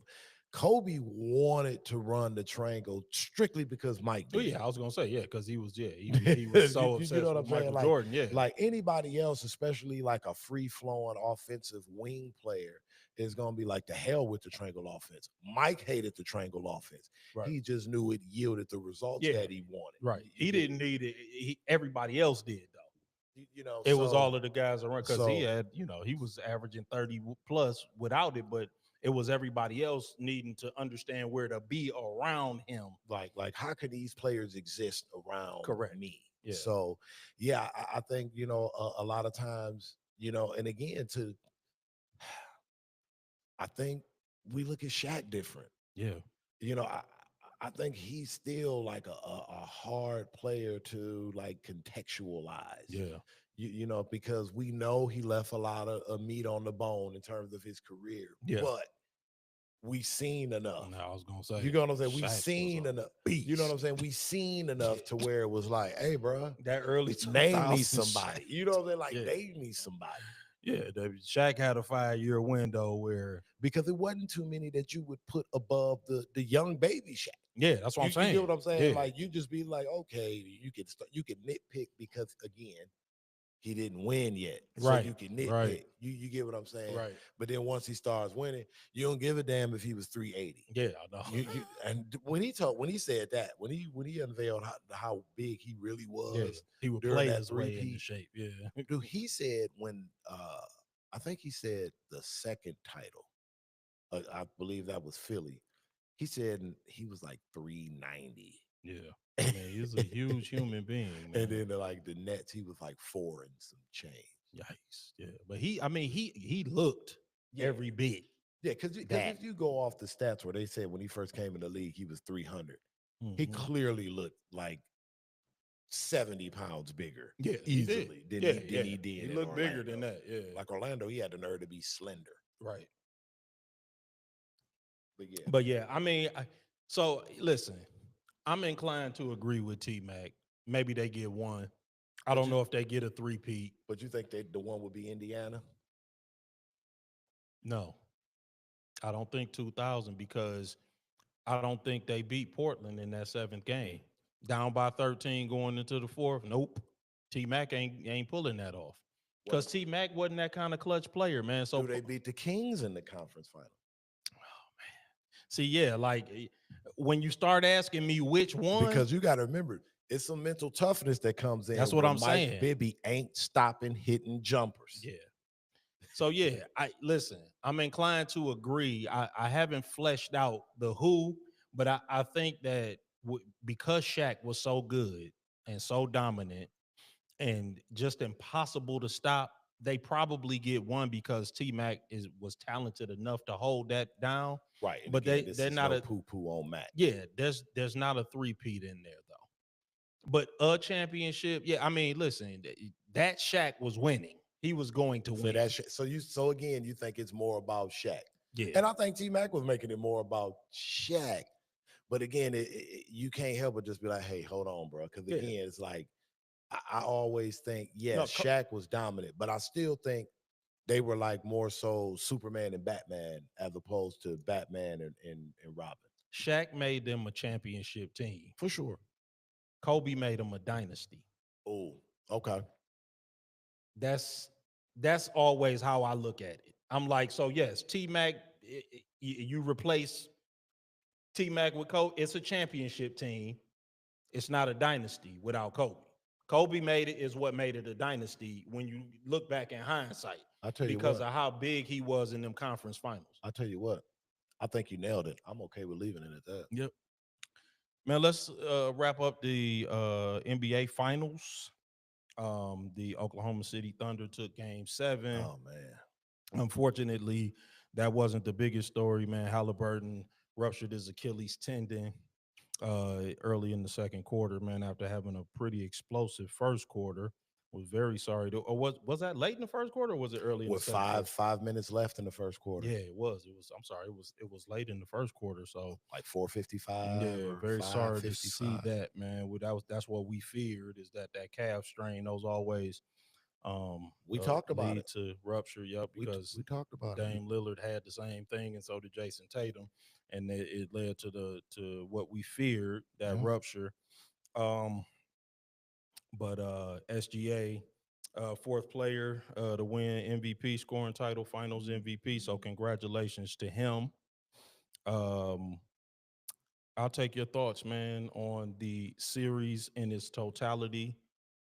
Kobe wanted to run the triangle strictly because Mike did. Oh yeah, I was gonna say because he was he was so You obsessed know what with I'm saying? Michael Jordan. Yeah, Like anybody else, especially like a free-flowing offensive wing player, is gonna be like, the hell with the triangle offense. Mike hated the triangle offense. right. He just knew it yielded the results Yeah. that he wanted. Right. You He get- didn't need it. Everybody else did though. you know, It was so- all of the guys around because he so- had, he was averaging 30 plus without it, but it was everybody else needing to understand where to be around him. like how can these players exist around Correct. me? Yeah. So yeah, I think, you know, a lot of times, you know, and again, I think we look at Shaq different. Yeah. You know, I think he's still like a hard player to like contextualize. Yeah. You know, because we know he left a lot of meat on the bone in terms of his career. Yeah. But we've seen enough. No, I was gonna say. You know what I'm saying? Shaq We've was seen a enough. beast. You know what I'm saying? We've seen enough to where it was like, hey, bro, That early name me 2000s somebody. Shaq. You know what I'm saying? Like, Yeah. name me somebody. Yeah, Shaq had a 5-year window where. Because it wasn't too many that you would put above the young baby Shaq. Yeah, that's what I'm saying. You get what I'm saying? Yeah. Like, you just be like, okay, you can nitpick because again, he didn't win yet. So Right, you can nitpick. right. You get what I'm saying? Right. But then once he starts winning, you don't give a damn if he was 380. Yeah, I know. And when he said that, when he unveiled how big he really was, Yeah, he would during play that his way into three-peat. shape. Yeah. dude, he said when I think he said the second title, I believe that was Philly. He said he was like 390. Yeah. I mean, he's a huge human being. Man. And then like the Nets, he was like 4 and some change. Yikes. Yeah. But he looked Yeah. every bit Yeah, because that. if you go off the stats where they said when he first came in the league, he was 300. He Mhm. clearly looked like 70 pounds bigger Yeah, he did. easily than Yeah, he did He in looked bigger Orlando. than that. Yeah. Like Orlando, he had the nerve to be slender. Right. But yeah, But yeah, so listen, I'm inclined to agree with T Mac. Maybe they get one. I But don't you- know if they get a three-peat. but you think the one would be Indiana? No, I don't think 2000 because I don't think they beat Portland in that seventh game. Down by 13 going into the fourth. Nope. T Mac ain't pulling that off. What Because T Mac wasn't that kind of clutch player, man. So do they beat the Kings in the conference final? see, yeah, like when you start asking me which one, Because you got to remember, it's some mental toughness that comes in. that's what when I'm Mike saying. Bibby ain't stopping hitting jumpers. Yeah. So yeah, I listen. I'm inclined to agree. I haven't fleshed out the who, but I think that because Shaq was so good and so dominant and just impossible to stop, they probably get one because T Mac was talented enough to hold that down. Right. And But again, this they're is not no a poo-poo on Mac. yeah. There's not a three-peat in there though. But a championship, yeah. I mean, listen, that Shaq was winning. He was going to So win. so again, you think it's more about Shaq. Yeah. And I think T Mac was making it more about Shaq. But again, you can't help but just be like, hey, hold on, bro. Because Yeah. again, it's like I always think, yeah, No, Shaq was dominant, but I still think they were like more so Superman and Batman as opposed to Batman and Robin. Shaq made them a championship team. For sure. Kobe made them a dynasty. Oh, okay. That's that's always how I look at it. I'm like, so yes, T Mac, you replace T Mac with Kobe. It's a championship team. It's not a dynasty without Kobe. Kobe made it is what made it a dynasty when you look back in hindsight I tell you because what. of how big he was in them conference finals. I tell you what. I think you nailed it. I'm okay with leaving it at that. Yep. Man, let's wrap up the NBA finals. The Oklahoma City Thunder took game 7. Oh man. Unfortunately, that wasn't the biggest story, man. Halliburton ruptured his Achilles tendon early in the second quarter, man, after having a pretty explosive first quarter. Was very sorry to, or was that late in the first quarter or was it early in the With second quarter? 5 minutes left in the first quarter. Yeah, it was. It was, I'm sorry, it was late in the first quarter. So Like 4:55 yeah, or very sorry to see 5:55. that, man. That's what we feared is that calf strain, those always We talked about lead it. to rupture. Yep, We because we talked about it. Dame Lillard had the same thing, and so did Jason Tatum, and it led to what we feared, that Yeah. rupture. Um, but SGA, fourth player to win MVP, scoring title, Finals MVP. So congratulations to him. Um, I'll take your thoughts, man, on the series in its totality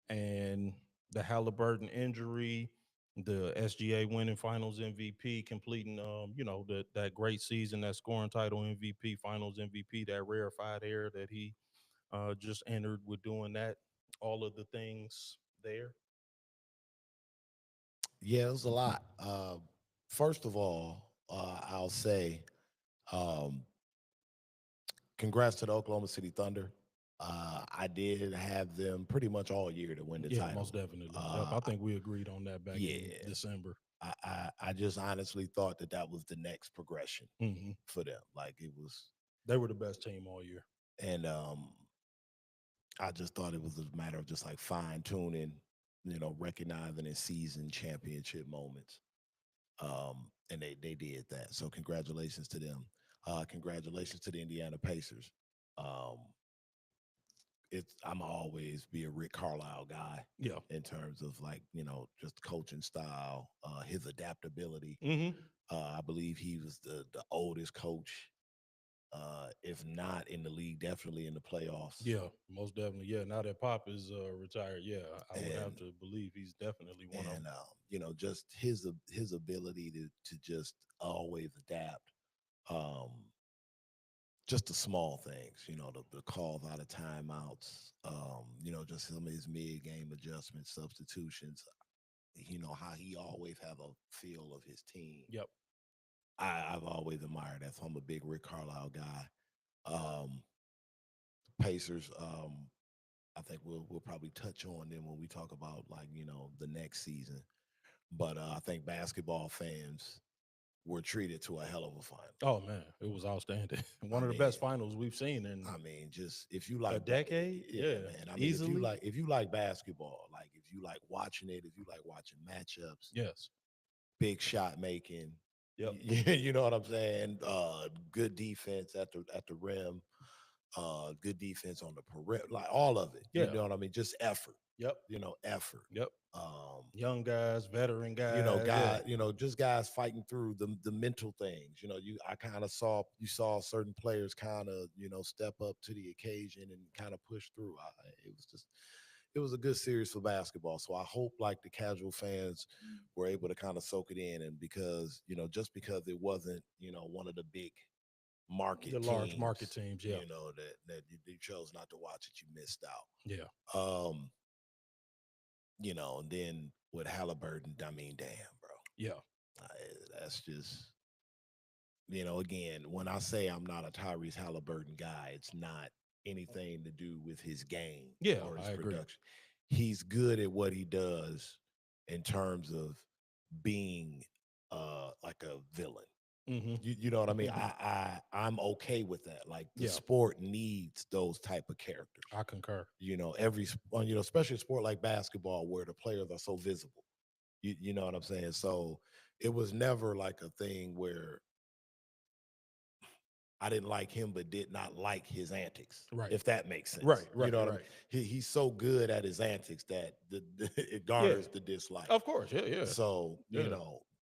and the Halliburton injury, the SGA winning Finals MVP, completing, that great season, that scoring title MVP, Finals MVP, that rarefied air that he just entered with doing that, all of the things there. Yeah, it was a lot. First of all, I'll say, um, congrats to the Oklahoma City Thunder. I did have them pretty much all year to win the Yeah, title. most definitely. Yep, I think we agreed on that back in Yeah, December. I just honestly thought that was the next progression Hmm. for them. Like it was, They were the best team all year. and I just thought it was a matter of just like fine tuning, recognizing and seizing championship moments. And they did that. So congratulations to them. Congratulations to the Indiana Pacers. Um, I'm always be a Rick Carlisle guy Yeah. in terms of like just coaching style, his adaptability. Hmm. I believe he was the oldest coach, if not in the league, definitely in the playoffs. Yeah, most definitely. Yeah, now that Pop is retired, yeah, I would have And to believe he's definitely one of and them. just his ability to just always adapt. Um, just the small things, the calls out of timeouts, just some of his mid game adjustments, substitutions. how he always have a feel of his team. Yep. I've always admired that. So I'm a big Rick Carlisle guy. Um, Pacers. I think we'll probably touch on them when we talk about like the next season. But I think basketball fans were treated to a hell of a final. Oh man, it was outstanding. I One of the mean, best finals we've seen in just if you a like, decade. yeah, Yeah, man. I mean, easily. if you like basketball, like if you like watching it, if you like watching matchups, Yes. big shot making, Yep. you know what I'm saying? Good defense at the rim, good defense on the perimeter, like all of it. You Yeah. know what I mean? Just effort. Yep. Effort. Yep. Um, Young guys, veteran guys. Yeah. just guys fighting through the mental things. I kind of saw certain players kind of step up to the occasion and kind of push through. It was a good series for basketball. So I hope like the casual fans were able to kind of soak it in, and because just because it wasn't one of the big market The large market teams, teams. Yeah. you chose not to watch it, you missed out. Yeah. Um, and then with Halliburton, I mean, damn, bro. Yeah. That's just, again, when I say I'm not a Tyrese Halliburton guy, it's not anything to do with his game Yeah. or his I agree. production. He's good at what he does in terms of being like a villain. Mm-hmm. You know what I mean? I'm okay with that. Like the Yeah. sport needs those type of characters. I concur. Especially a sport like basketball where the players are so visible. You know what I'm saying? So it was never like a thing where I didn't like him, but did not like his antics. Right. If that makes sense. Right. You Right. know what I Right. mean? He's so good at his antics that it Yeah. garners the dislike. Of course. Yeah. Yeah. So, Yeah.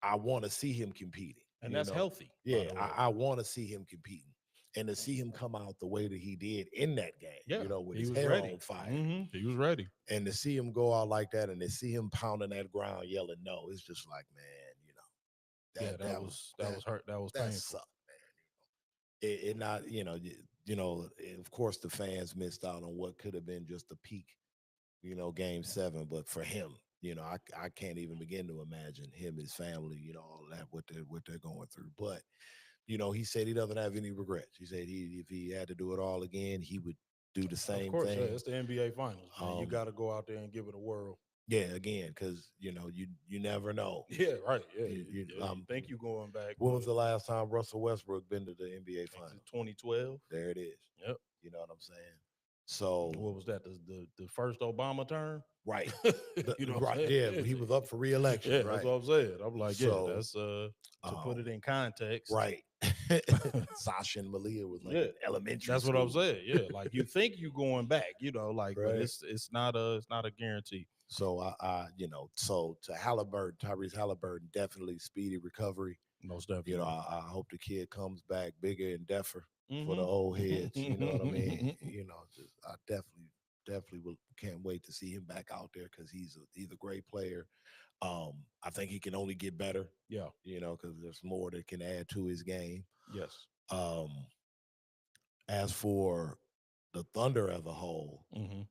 I want to see him competing. And that's healthy. By Yeah, the way. I want to see him competing. And to see him come out the way that he did in that game, Yeah. with He his was hair ready. on fire. Mm-hmm. He was ready. And to see him go out like that and to see him pounding that ground, yelling no, it's just like, man, That was hurt. That was that painful. sucked, man. It not, of course the fans missed out on what could have been just a peak, game 7. But for him, I can't even begin to imagine him, his family, all of that, what they're going through. But he said he doesn't have any regrets. He said if he had to do it all again, he would do the Of same course, yeah, thing. it's the NBA Finals, man. You Um, got to go out there and give it a whirl. yeah, again, because you never know. Yeah, right. Yeah, You think you going back? When was the last time Russell Westbrook been to the NBA Finals? 2012. There it is. Yep. You know what I'm saying? So What was that? The first Obama term? right, You know what I'm right, saying? yeah, he was up for reelection. Yeah, Right, that's what I'm saying. I'm like, So, yeah, that's to put it in context. right. Sasha and Malia was like Yeah, in elementary. That's what I'm school. saying. Yeah, like you think you going back, but Right. it's not a guarantee. So so to Tyrese Halliburton, definitely speedy recovery. Most definitely. I hope the kid comes back bigger and deafer for the Mhm. old heads. You know what I mean? I definitely can't wait to see him back out there because he's a great player. I think he can only get better. Yeah. Because there's more that can add to his game. Yes. As for the Thunder as a whole, Mm-hmm.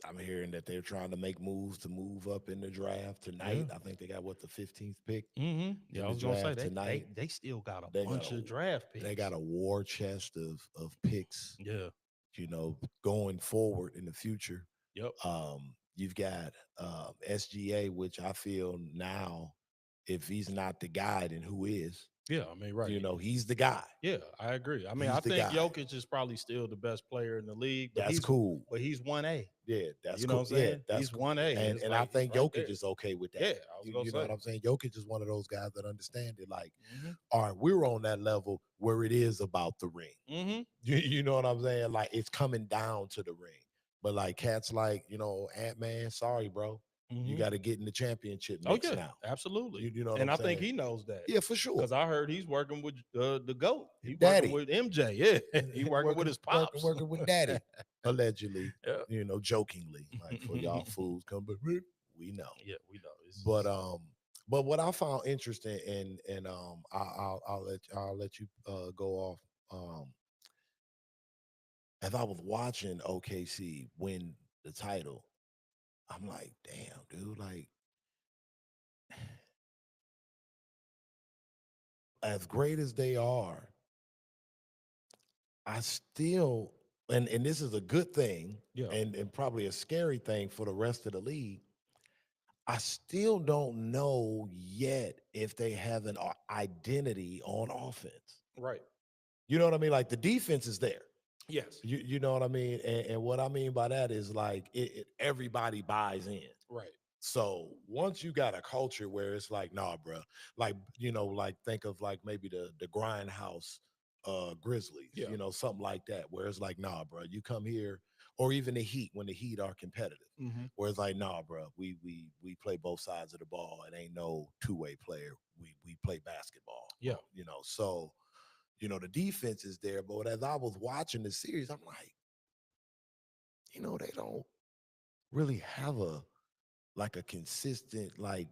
I'm hearing that they're trying to make moves to move up in the draft tonight. Yeah. I think they got the 15th pick. Mm-hmm. Yeah, I the was gonna say draft they tonight. they still got a They got bunch of draft picks. They got a war chest of picks. Yeah. Going forward in the future. Yep. You've got SGA, which I feel now, if he's not the guy, then who is? Yeah, I mean, right. He's the guy. Yeah, I agree. I mean, He's I the think guy. Jokic is probably still the best player in the league. But That's cool. But he's 1A. Yeah, that's You cool. know what I'm saying? Yeah, that's He's 1A. and I think Jokic is okay with that. Yeah, I was gonna you say. know what I'm saying? Jokic is one of those guys that understand it. Like, Mm-hmm. all right, we're on that level where it is about the ring. Mm-hmm. You know what I'm saying? Like, it's coming down to the ring. But like cats like, Ant-Man, sorry, bro. Mm-hmm. You got to get in the championship mix now. Absolutely. You know what and I'm I think saying? he knows that. Yeah, for sure. Because I heard he's working with the GOAT. He's Daddy. working with MJ. Yeah. He's working with his pops. Working with daddy, allegedly, Yeah. jokingly. Like, for y'all fools come, but we know. Yeah, we know. But what I found interesting, and I'll let you go off. As I was watching OKC win the title, I'm like, damn, dude, like as great as they are, I still and this is a good thing Yeah. and probably a scary thing for the rest of the league. I still don't know yet if they have an identity on offense. Right. You know what I mean? Like the defense is there. Yes. You know what I mean? And what I mean by that is like everybody buys in. Right. So once you got a culture where it's like, nah, bro, like like think of like maybe the grindhouse Grizzlies, Yeah. something like that, where it's like, nah, bro, you come here, or even the Heat when the Heat are competitive, Mm-hmm. where it's like, nah, bro, we play both sides of the ball. It ain't no two-way player. We play basketball, Yeah. So the defense is there, but as I was watching the series, I'm like, they don't really have a consistent like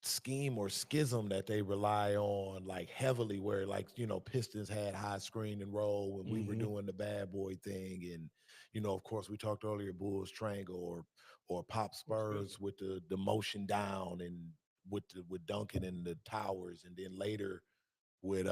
scheme or schism that they rely on like heavily, where like Pistons had high screen and roll when we were Mm-hmm. doing the bad boy thing, and of course we talked earlier Bulls triangle or pop Excuse me. Spurs with the motion down and with Duncan and the towers, and then later with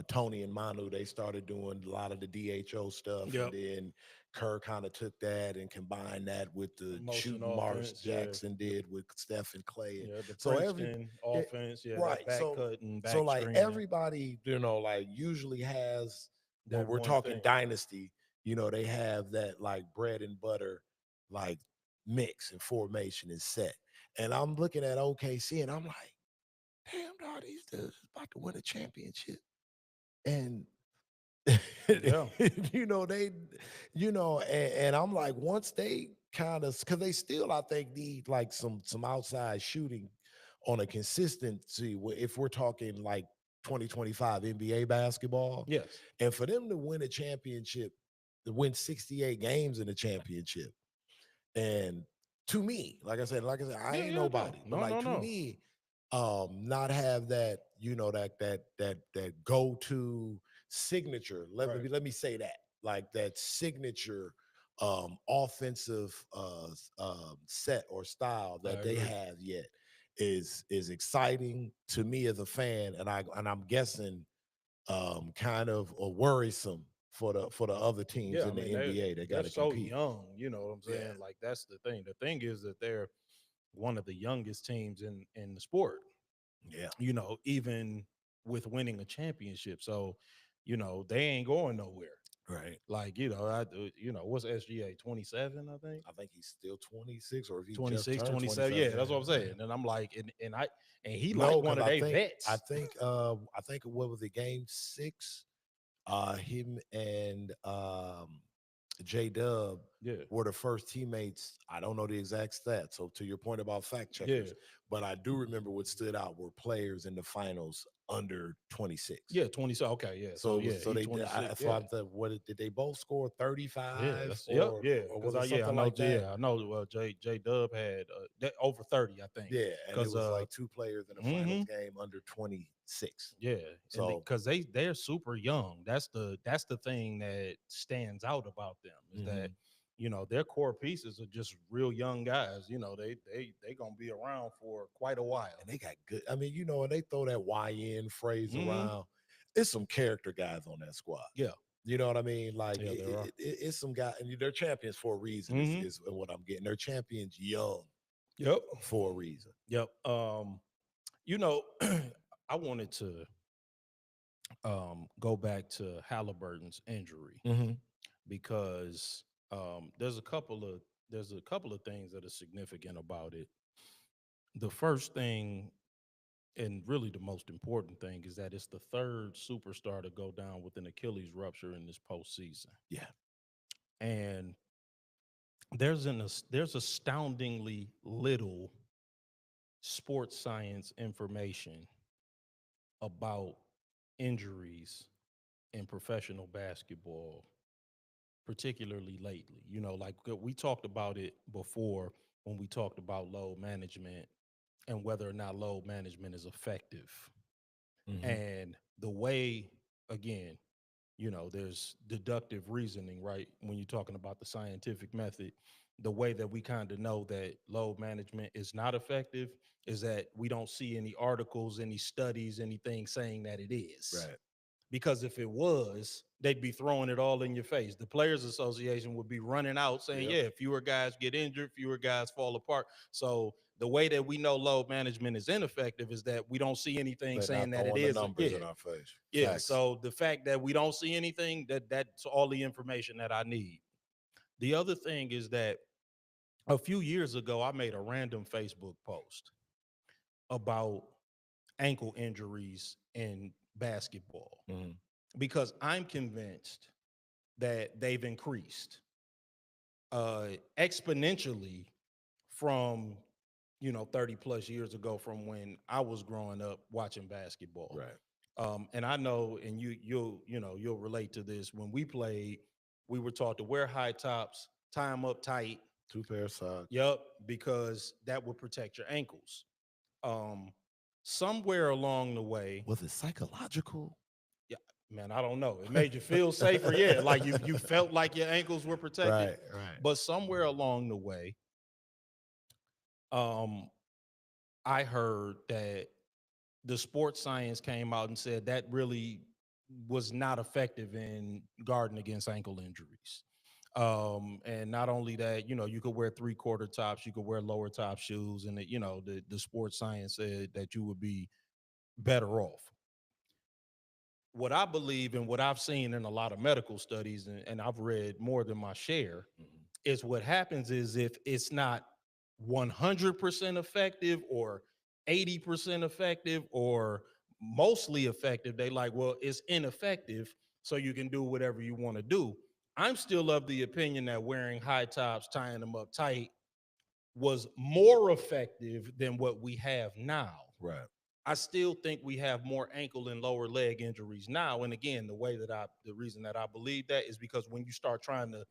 Tony and Manu, they started doing a lot of the DHO stuff, and Yep. then Kerr kind of took that and combined that with the Motion shooting Marks offense. Yeah. Jackson did with Steph and Clay. Yeah. The So every Princeton it, offense. Yeah. That right, back cut and so back like screening. everybody, like usually has when That we're one talking thing. dynasty, they have that like bread and butter like mix and formation is set. And I'm looking at OKC and I'm like, damn, dog, these dudes is about to win a championship. And Yeah. they, and I'm like, once they kind of, because they still, I think, need like some outside shooting on a consistency. If we're talking like 2025 NBA basketball, Yes. and for them to win a championship, to win 68 games in a championship, and to me, like I said, I Yeah. ain't Yeah. No. nobody, but No. like No. to No. me, not have that, that go-to signature. Right. Let me say that. Like that signature offensive set or style I that they agree. have yet is exciting to me as a fan, and I'm guessing kind of worrisome for the other teams Yeah. I in the mean, NBA that got they're to so compete. young. You know what I'm Yeah. saying? Like that's the thing. The thing is that they're one of the youngest teams in the sport. Yeah. Even with winning a championship. So, they ain't going nowhere. Right. Like, what's SGA 27, I think. I think he's still 26, or if he just 26, turned 27. 27. Yeah, that's Yeah, what I'm yeah. saying. And I'm like, and he like No, one because of I they think vets. I think what was it, game 6? Him and J Dub Yeah. were the first teammates. I don't know the exact stats. So to your point about fact Yeah. checkers, but I do remember what stood out were players in the finals under 26. Yeah, 20. So okay, yeah. So So it was yeah, so he they did. 26. So Yeah. I thought, did they both score Yeah, 35 that's yep, yeah. or Because was it I something know, like that? yeah, I know. Well, J Dub had that over 30, I think. Yeah, and it Because was like two players in the finals hmm game under 26. yeah, and So, because they're super young. That's the thing that stands out about them is that mhm. their core pieces are just real young guys. They gonna be around for quite a while. And they got good. I mean, and they throw that YN phrase Hmm. around. It's some character guys on that squad. Yeah, You know what I mean? Like yeah, there are. it's some guy, and they're champions for a reason. Hmm. Is what I'm getting. They're champions young Yep, for a reason. yep. You know, I wanted to go back to Halliburton's injury Hmm. because there's a couple of things that are significant about it. The first thing, and really the most important thing, is that it's the third superstar to go down with an Achilles rupture in this postseason, Yeah. and there's astoundingly little sports science information about injuries in professional basketball, particularly lately. Like we talked about it before when we talked about load management and whether or not load management is effective. Hmm. And the way, again, there's deductive reasoning, right? When you're talking about the scientific method, the way that we kind of know that load management is not effective is that we don't see any articles, any studies, anything saying that it is. Right. Because if it was, they'd be throwing it all in your face. The Players Association would be running out saying, Yep. yeah, fewer guys get injured, fewer guys fall apart. So the way that we know load management is ineffective is that we don't see anything They're saying not that it throwing the is. numbers Yeah. in our face. Yeah. Facts. So the fact that we don't see anything, that's all the information that I need. The other thing is that a few years ago, I made a random Facebook post about ankle injuries in basketball Mhm. because I'm convinced that they've increased exponentially from 30 plus years ago from when I was growing up watching basketball. Right. And I know, and you'll relate to this. When we played, we were taught to wear high tops, tie them up tight. 2 pair of socks. Yep, because that would protect your ankles. Um, Somewhere along the way, Was it psychological? yeah, man, I don't know. It made you feel safer, yeah. Like you felt like your ankles were protected. Right. Right. But somewhere along the way, um, I heard that the sports science came out and said that really was not effective in guarding against ankle injuries. And not only that, you could wear 3/4 tops, you could wear lower top shoes, and the sports science said that you would be better off. What I believe and what I've seen in a lot of medical studies, and I've read more than my share, Mhm. is what happens is if it's not 100% effective or 80% effective or mostly effective, they like, well, it's ineffective, so you can do whatever you want to do. I'm still of the opinion that wearing high tops, tying them up tight was more effective than what we have now. Right. I still think we have more ankle and lower leg injuries now. And again, the reason that I believe that is because when you start trying to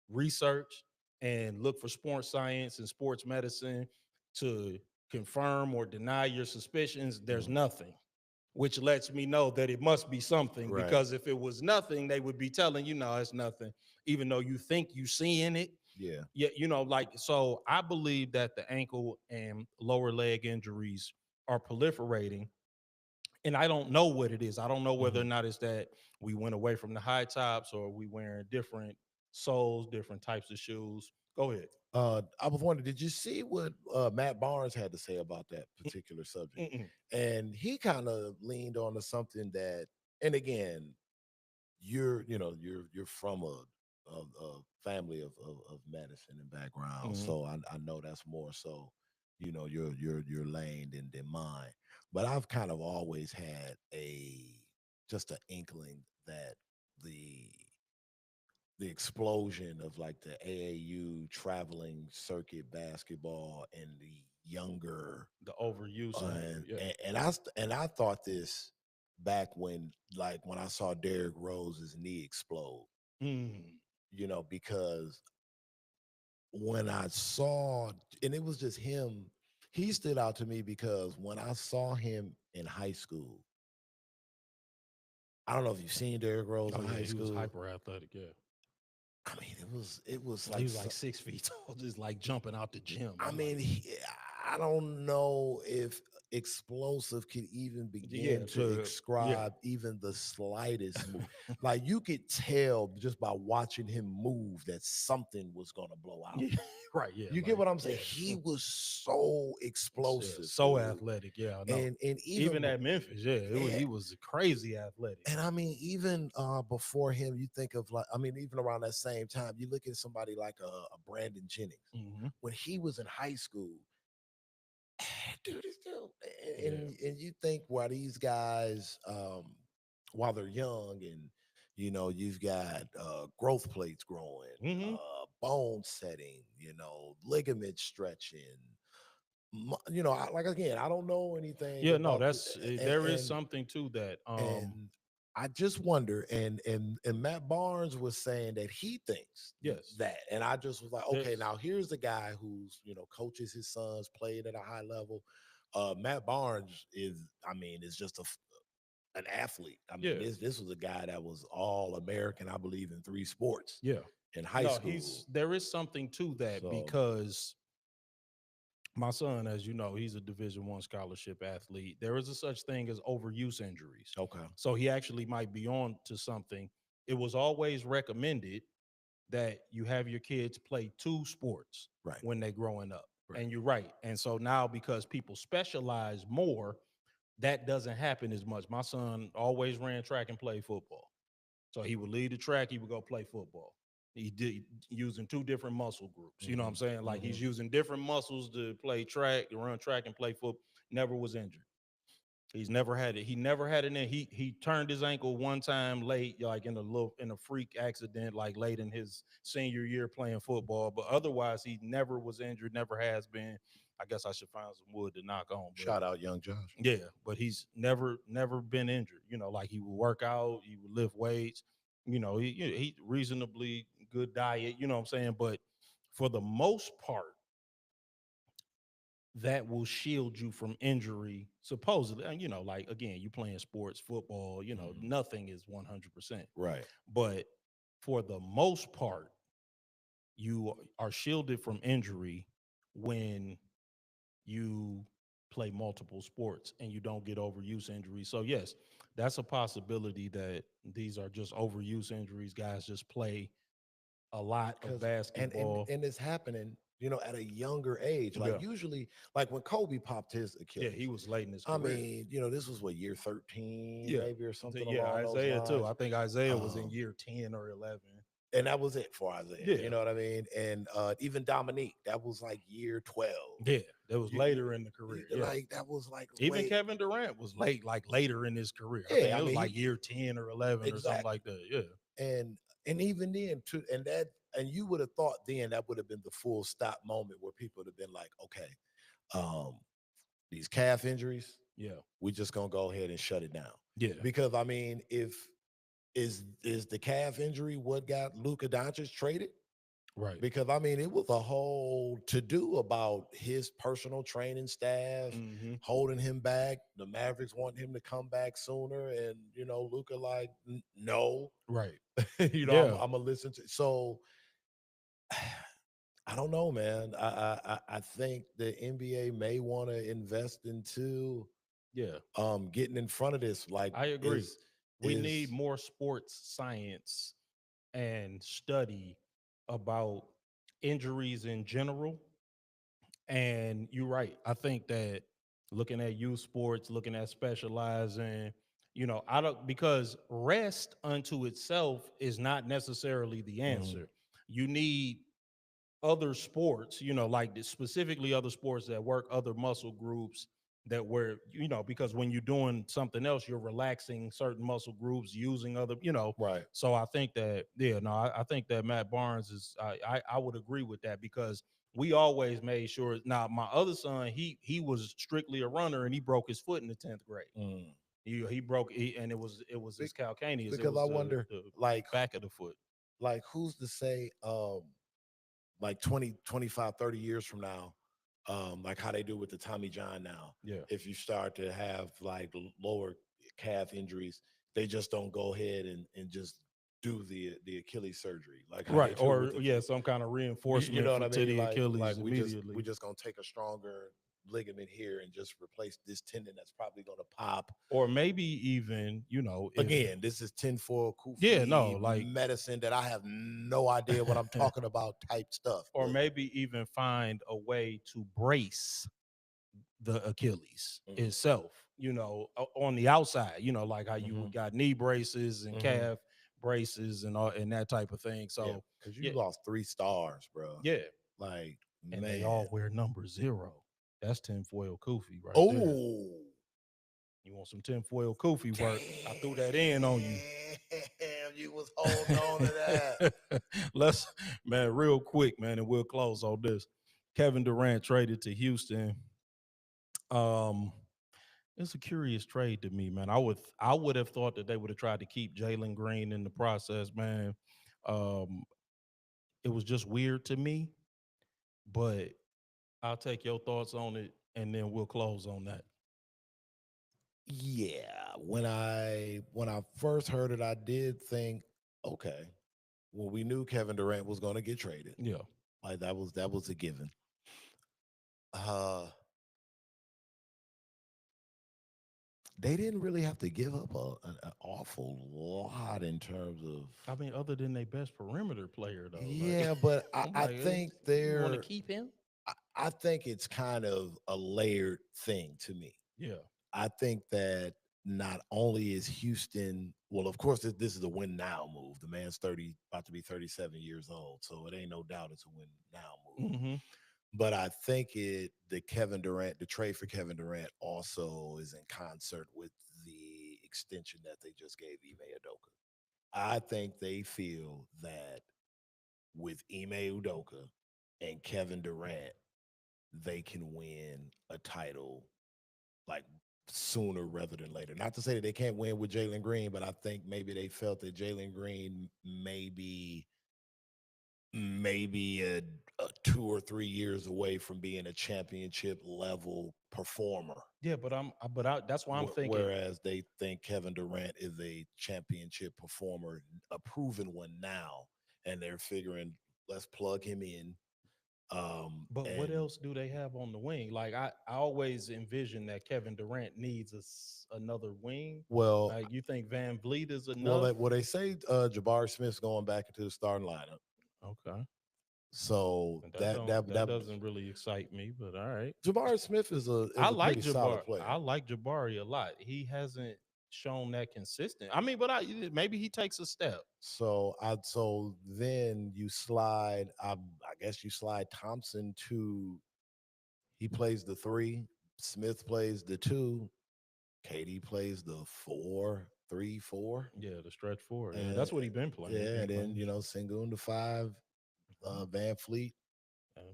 research and look for sports science and sports medicine to confirm or deny your suspicions, there's Mhm. nothing, which lets me know that it must be something. Right. Because if it was nothing, they would be telling you, no, it's nothing, even though you think you seeing it. Yeah. Yeah, so I believe that the ankle and lower leg injuries are proliferating, and I don't know what it is. I don't know whether or Mhm. not it's that we went away from the high tops or we wearing different soles, different types of shoes. Go ahead. I was wondering, did you see what Matt Barnes had to say about that particular subject? Mm-mm. And he kind of leaned on to something that, and again, you're from a family of medicine and background, Mhm. so I know that's more so, your lane than mine. But I've kind of always had just an inkling that the the explosion of like the AAU traveling circuit basketball and the younger The overuse of it. Yeah. and I thought this back when I saw Derrick Rose's knee explode, Mm. because when I saw, and it was just him, he stood out to me because when I saw him in high school, I don't know if you've seen Derrick Rose Oh in yeah, high he was school. hyper athletic. Yeah, I mean, it was he like was like 6 feet tall, just like jumping out the gym. I I'm like, mean, I don't know if explosive could even yeah, begin to yeah, describe even the slightest move. Like you could tell just by watching him move that something was gonna blow out. yeah, right, yeah, You get like what I'm yeah, saying? He was so yeah, explosive, so dude. athletic. Yeah, I know. And even Even at Memphis, yeah, yeah, he was crazy athletic. and I mean, even before him, you think of like, I mean, even around that same time, you look at somebody like a Brandon Jennings. Hmm. When he was in high school, dude is still Yeah. and you think while these guys while they're young and you've got growth plates growing, Hmm. bone setting, ligament stretching, like again, I don't know anything Yeah, no, about that's there is and something to that. and I just wonder, and Matt Barnes was saying that he thinks Yes, that, and I just was like, okay, there's now here's the guy who's coaches his sons, played at a high level. Matt Barnes is, I mean, is just an athlete. I mean, Yeah. this was a guy that was all American, I believe, in 3 sports Yeah. in high No, school. there is something to that So because my son, as you know, he's a Division I scholarship athlete. There is a such thing as overuse injuries. okay, So he actually might be on to something. It was always recommended that you have your kids play 2 sports right, when they growing up. right. And you're right. And so now because people specialize more, that doesn't happen as much. My son always ran track and played football. So he would lead the track, he would go play football. He did using 2 different muscle groups. You know what I'm Mhm, saying? Like he's mhm. using different muscles to play track, to run track and play football. Never was injured. He's never had it. He never had it in. He turned his ankle one time late, like in a freak accident, like late in his senior year playing football. But otherwise, he never was injured, never has been. I guess I should find some wood to knock on. But Shout out young Josh. yeah, but he's never been injured. You know, like he would work out, he would lift weights. He reasonably good diet. You know what I'm saying? But for the most part, that will shield you from injury, supposedly. And like again, you playing sports, football. Mhm. Nothing is 100%. Right. But for the most part, you are shielded from injury when you play multiple sports and you don't get overuse injuries. So yes, that's a possibility that these are just overuse injuries. Guys just play a lot of Because basketball. and it's happening, at a younger age. Like Yeah. usually, like when Kobe popped his Yeah, he Achilles. was late in his I career. mean, this was what, year 13, Yeah. maybe, or something Yeah, along those Isaiah too. lines. I think Isaiah was in Um, year 10 or 11. and that was it for Isaiah. You Yeah. know what I mean? And even Dominique, that was like year 12. Yeah. That was You, later in the career. Yeah. like that was like Even late. Kevin Durant was late, like later in his career. I think Yeah, I it was mean, like year 10 or 11 or something exactly. like that. Yeah. And even then, too, and you would have thought then that would have been the full stop moment where people would have been like, okay, um, these calf injuries, Yeah. we're just gonna go ahead and shut it down. Yeah. Because I mean, if is the calf injury what got Luka Doncic traded? Right. Because I mean, it was a whole to do about his personal training staff Hmm. holding him back. The Mavericks wanting him to come back sooner, and Luca like, no, Right. I'm Yeah. gonna listen to. So I don't know, man. I think the NBA may want to invest into Yeah. getting in front of this. Like, I agree. We need is more sports science and study about injuries in general. And you're right. I think that looking at youth sports, looking at specializing, I don't, because rest unto itself is not necessarily the Mhm. answer. You need other sports, like specifically other sports that work other muscle groups that where, because when you're doing something else, you're relaxing certain muscle groups using other. Right. So I think that, yeah, no, I think that Matt Barnes is, I would agree with that because we always made sure. Now, my other son, he was strictly a runner and he broke his foot in the 10th grade. Mm. He broke, and it was his calcaneus. It Because was I wonder, the like, back of the foot. who's to say, like 20, 25, 30 years from now, like how they do with the Tommy John now. Yeah. If you start to have like lower calf injuries, they just don't go ahead and just do the Achilles surgery, like how they Right. do Or with the yeah, some kind of you reinforcement know what for I to mean? the Like Achilles we immediately. just gonna take a stronger ligament here and just replace this tendon that's probably gonna pop. Or maybe even, if Again, this is tinfoil yeah, no, kufi like medicine that I have no idea what I'm talking about type stuff. or But maybe even find a way to brace the Achilles mhm, itself, on the outside, like how you mhm, got knee braces and mhm. calf braces and all and that type of thing. Yeah, So because you yeah, lost 3 stars, bro. yeah. Like, And they man. all wear number 0. That's tinfoil kufi right there. Oh, You want some tinfoil kufi damn. work? I threw that in on you. You was holding on to that. Let's, man, real quick, man, and we'll close on this. Kevin Durant traded to Houston. Um, it's a curious trade to me, man. I would have thought that they would have tried to keep Jalen Green in the process, man. Um, it was just weird to me, but I'll take your thoughts on it and then we'll close on that. Yeah. when I first heard it, I did think, okay, well, we knew Kevin Durant was going to get traded. Yeah. Like that was a given. Uh, they didn't really have to give up an awful lot in terms of. I mean, other than their best perimeter player, though. Yeah, but I, I'm I like, think you want to they're. keep him? I think it's kind of a layered thing to me. Yeah. I think that not only is Houston, well, of course, this is a win now move. The man's 30, about to be 37 years old. So it ain't no doubt it's a win now move. Mm-hmm. But I think the trade for Kevin Durant also is in concert with the extension that they just gave Ime Udoka. I think they feel that with Ime Udoka and Kevin Durant, they can win a title like sooner rather than later. Not to say that they can't win with Jalen Green, but I think maybe they felt that Jalen Green maybe a 2 or 3 years away from being a championship level performer. Yeah, that's why I'm thinking. Whereas they think Kevin Durant is a championship performer, a proven one now, and they're figuring let's plug him in. But what else do they have on the wing? Like I always envision that Kevin Durant needs another wing. Well, Like you think Van Vliet is enough? they say Jabari Smith's going back into the starting lineup. Okay. So That doesn't really excite me, but all right. Jabari Smith is a like pretty solid player. I like Jabari a lot. He hasn't shown that consistent. I mean, but maybe he takes a step. So then you slide. I guess you slide Thompson to. He plays the 3. Smith plays the 2. KD plays the 4-3-4. Yeah, the stretch 4. Yeah, that's what he's been playing. Yeah, and then Sengun the 5. Van Fleet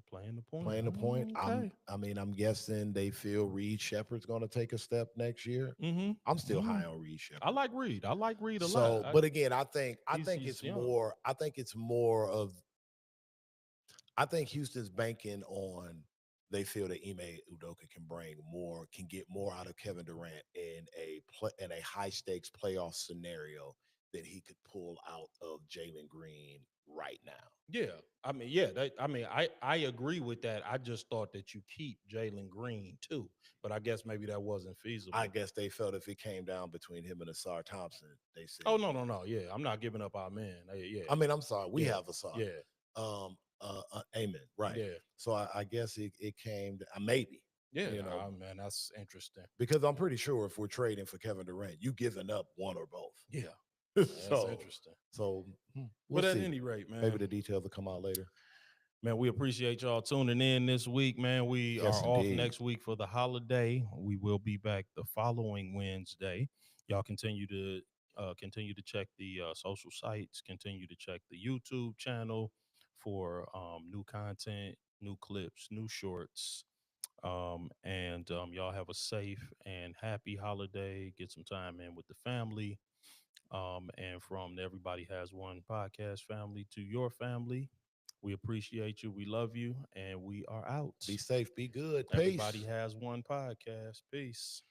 playing the point. Okay. I'm guessing they feel Reed Shepard's going to take a step next year. Mm-hmm. I'm still high on Reed Shepard. I like Reed a lot. But again, I think it's more. I think it's more of. I think Houston's banking on. They feel that Ime Udoka can get more out of Kevin Durant in a high stakes playoff scenario than he could pull out of Jalen Green right now. Yeah, I agree with that. I just thought that you keep Jalen Green too, but I guess maybe that wasn't feasible. I guess they felt if it came down between him and Asar Thompson, they said, "Oh no, yeah, I'm not giving up our man." Yeah, I mean, I'm sorry, we have Asar. Yeah, amen. Right. Yeah. So I guess it came to, maybe. Yeah, man, that's interesting. Because I'm pretty sure if we're trading for Kevin Durant, you giving up one or both. Yeah. That's interesting. So, but at any rate, man, maybe the details will come out later. Man, we appreciate y'all tuning in this week, man. We are off next week for the holiday. We will be back the following Wednesday. Y'all continue to check the social sites, continue to check the YouTube channel for new content, new clips, new shorts. And y'all have a safe and happy holiday. Get some time in with the family. And from the Everybody Has One podcast family to your family, we appreciate you. We love you. And we are out. Be safe. Be good. Everybody Has One podcast. Peace.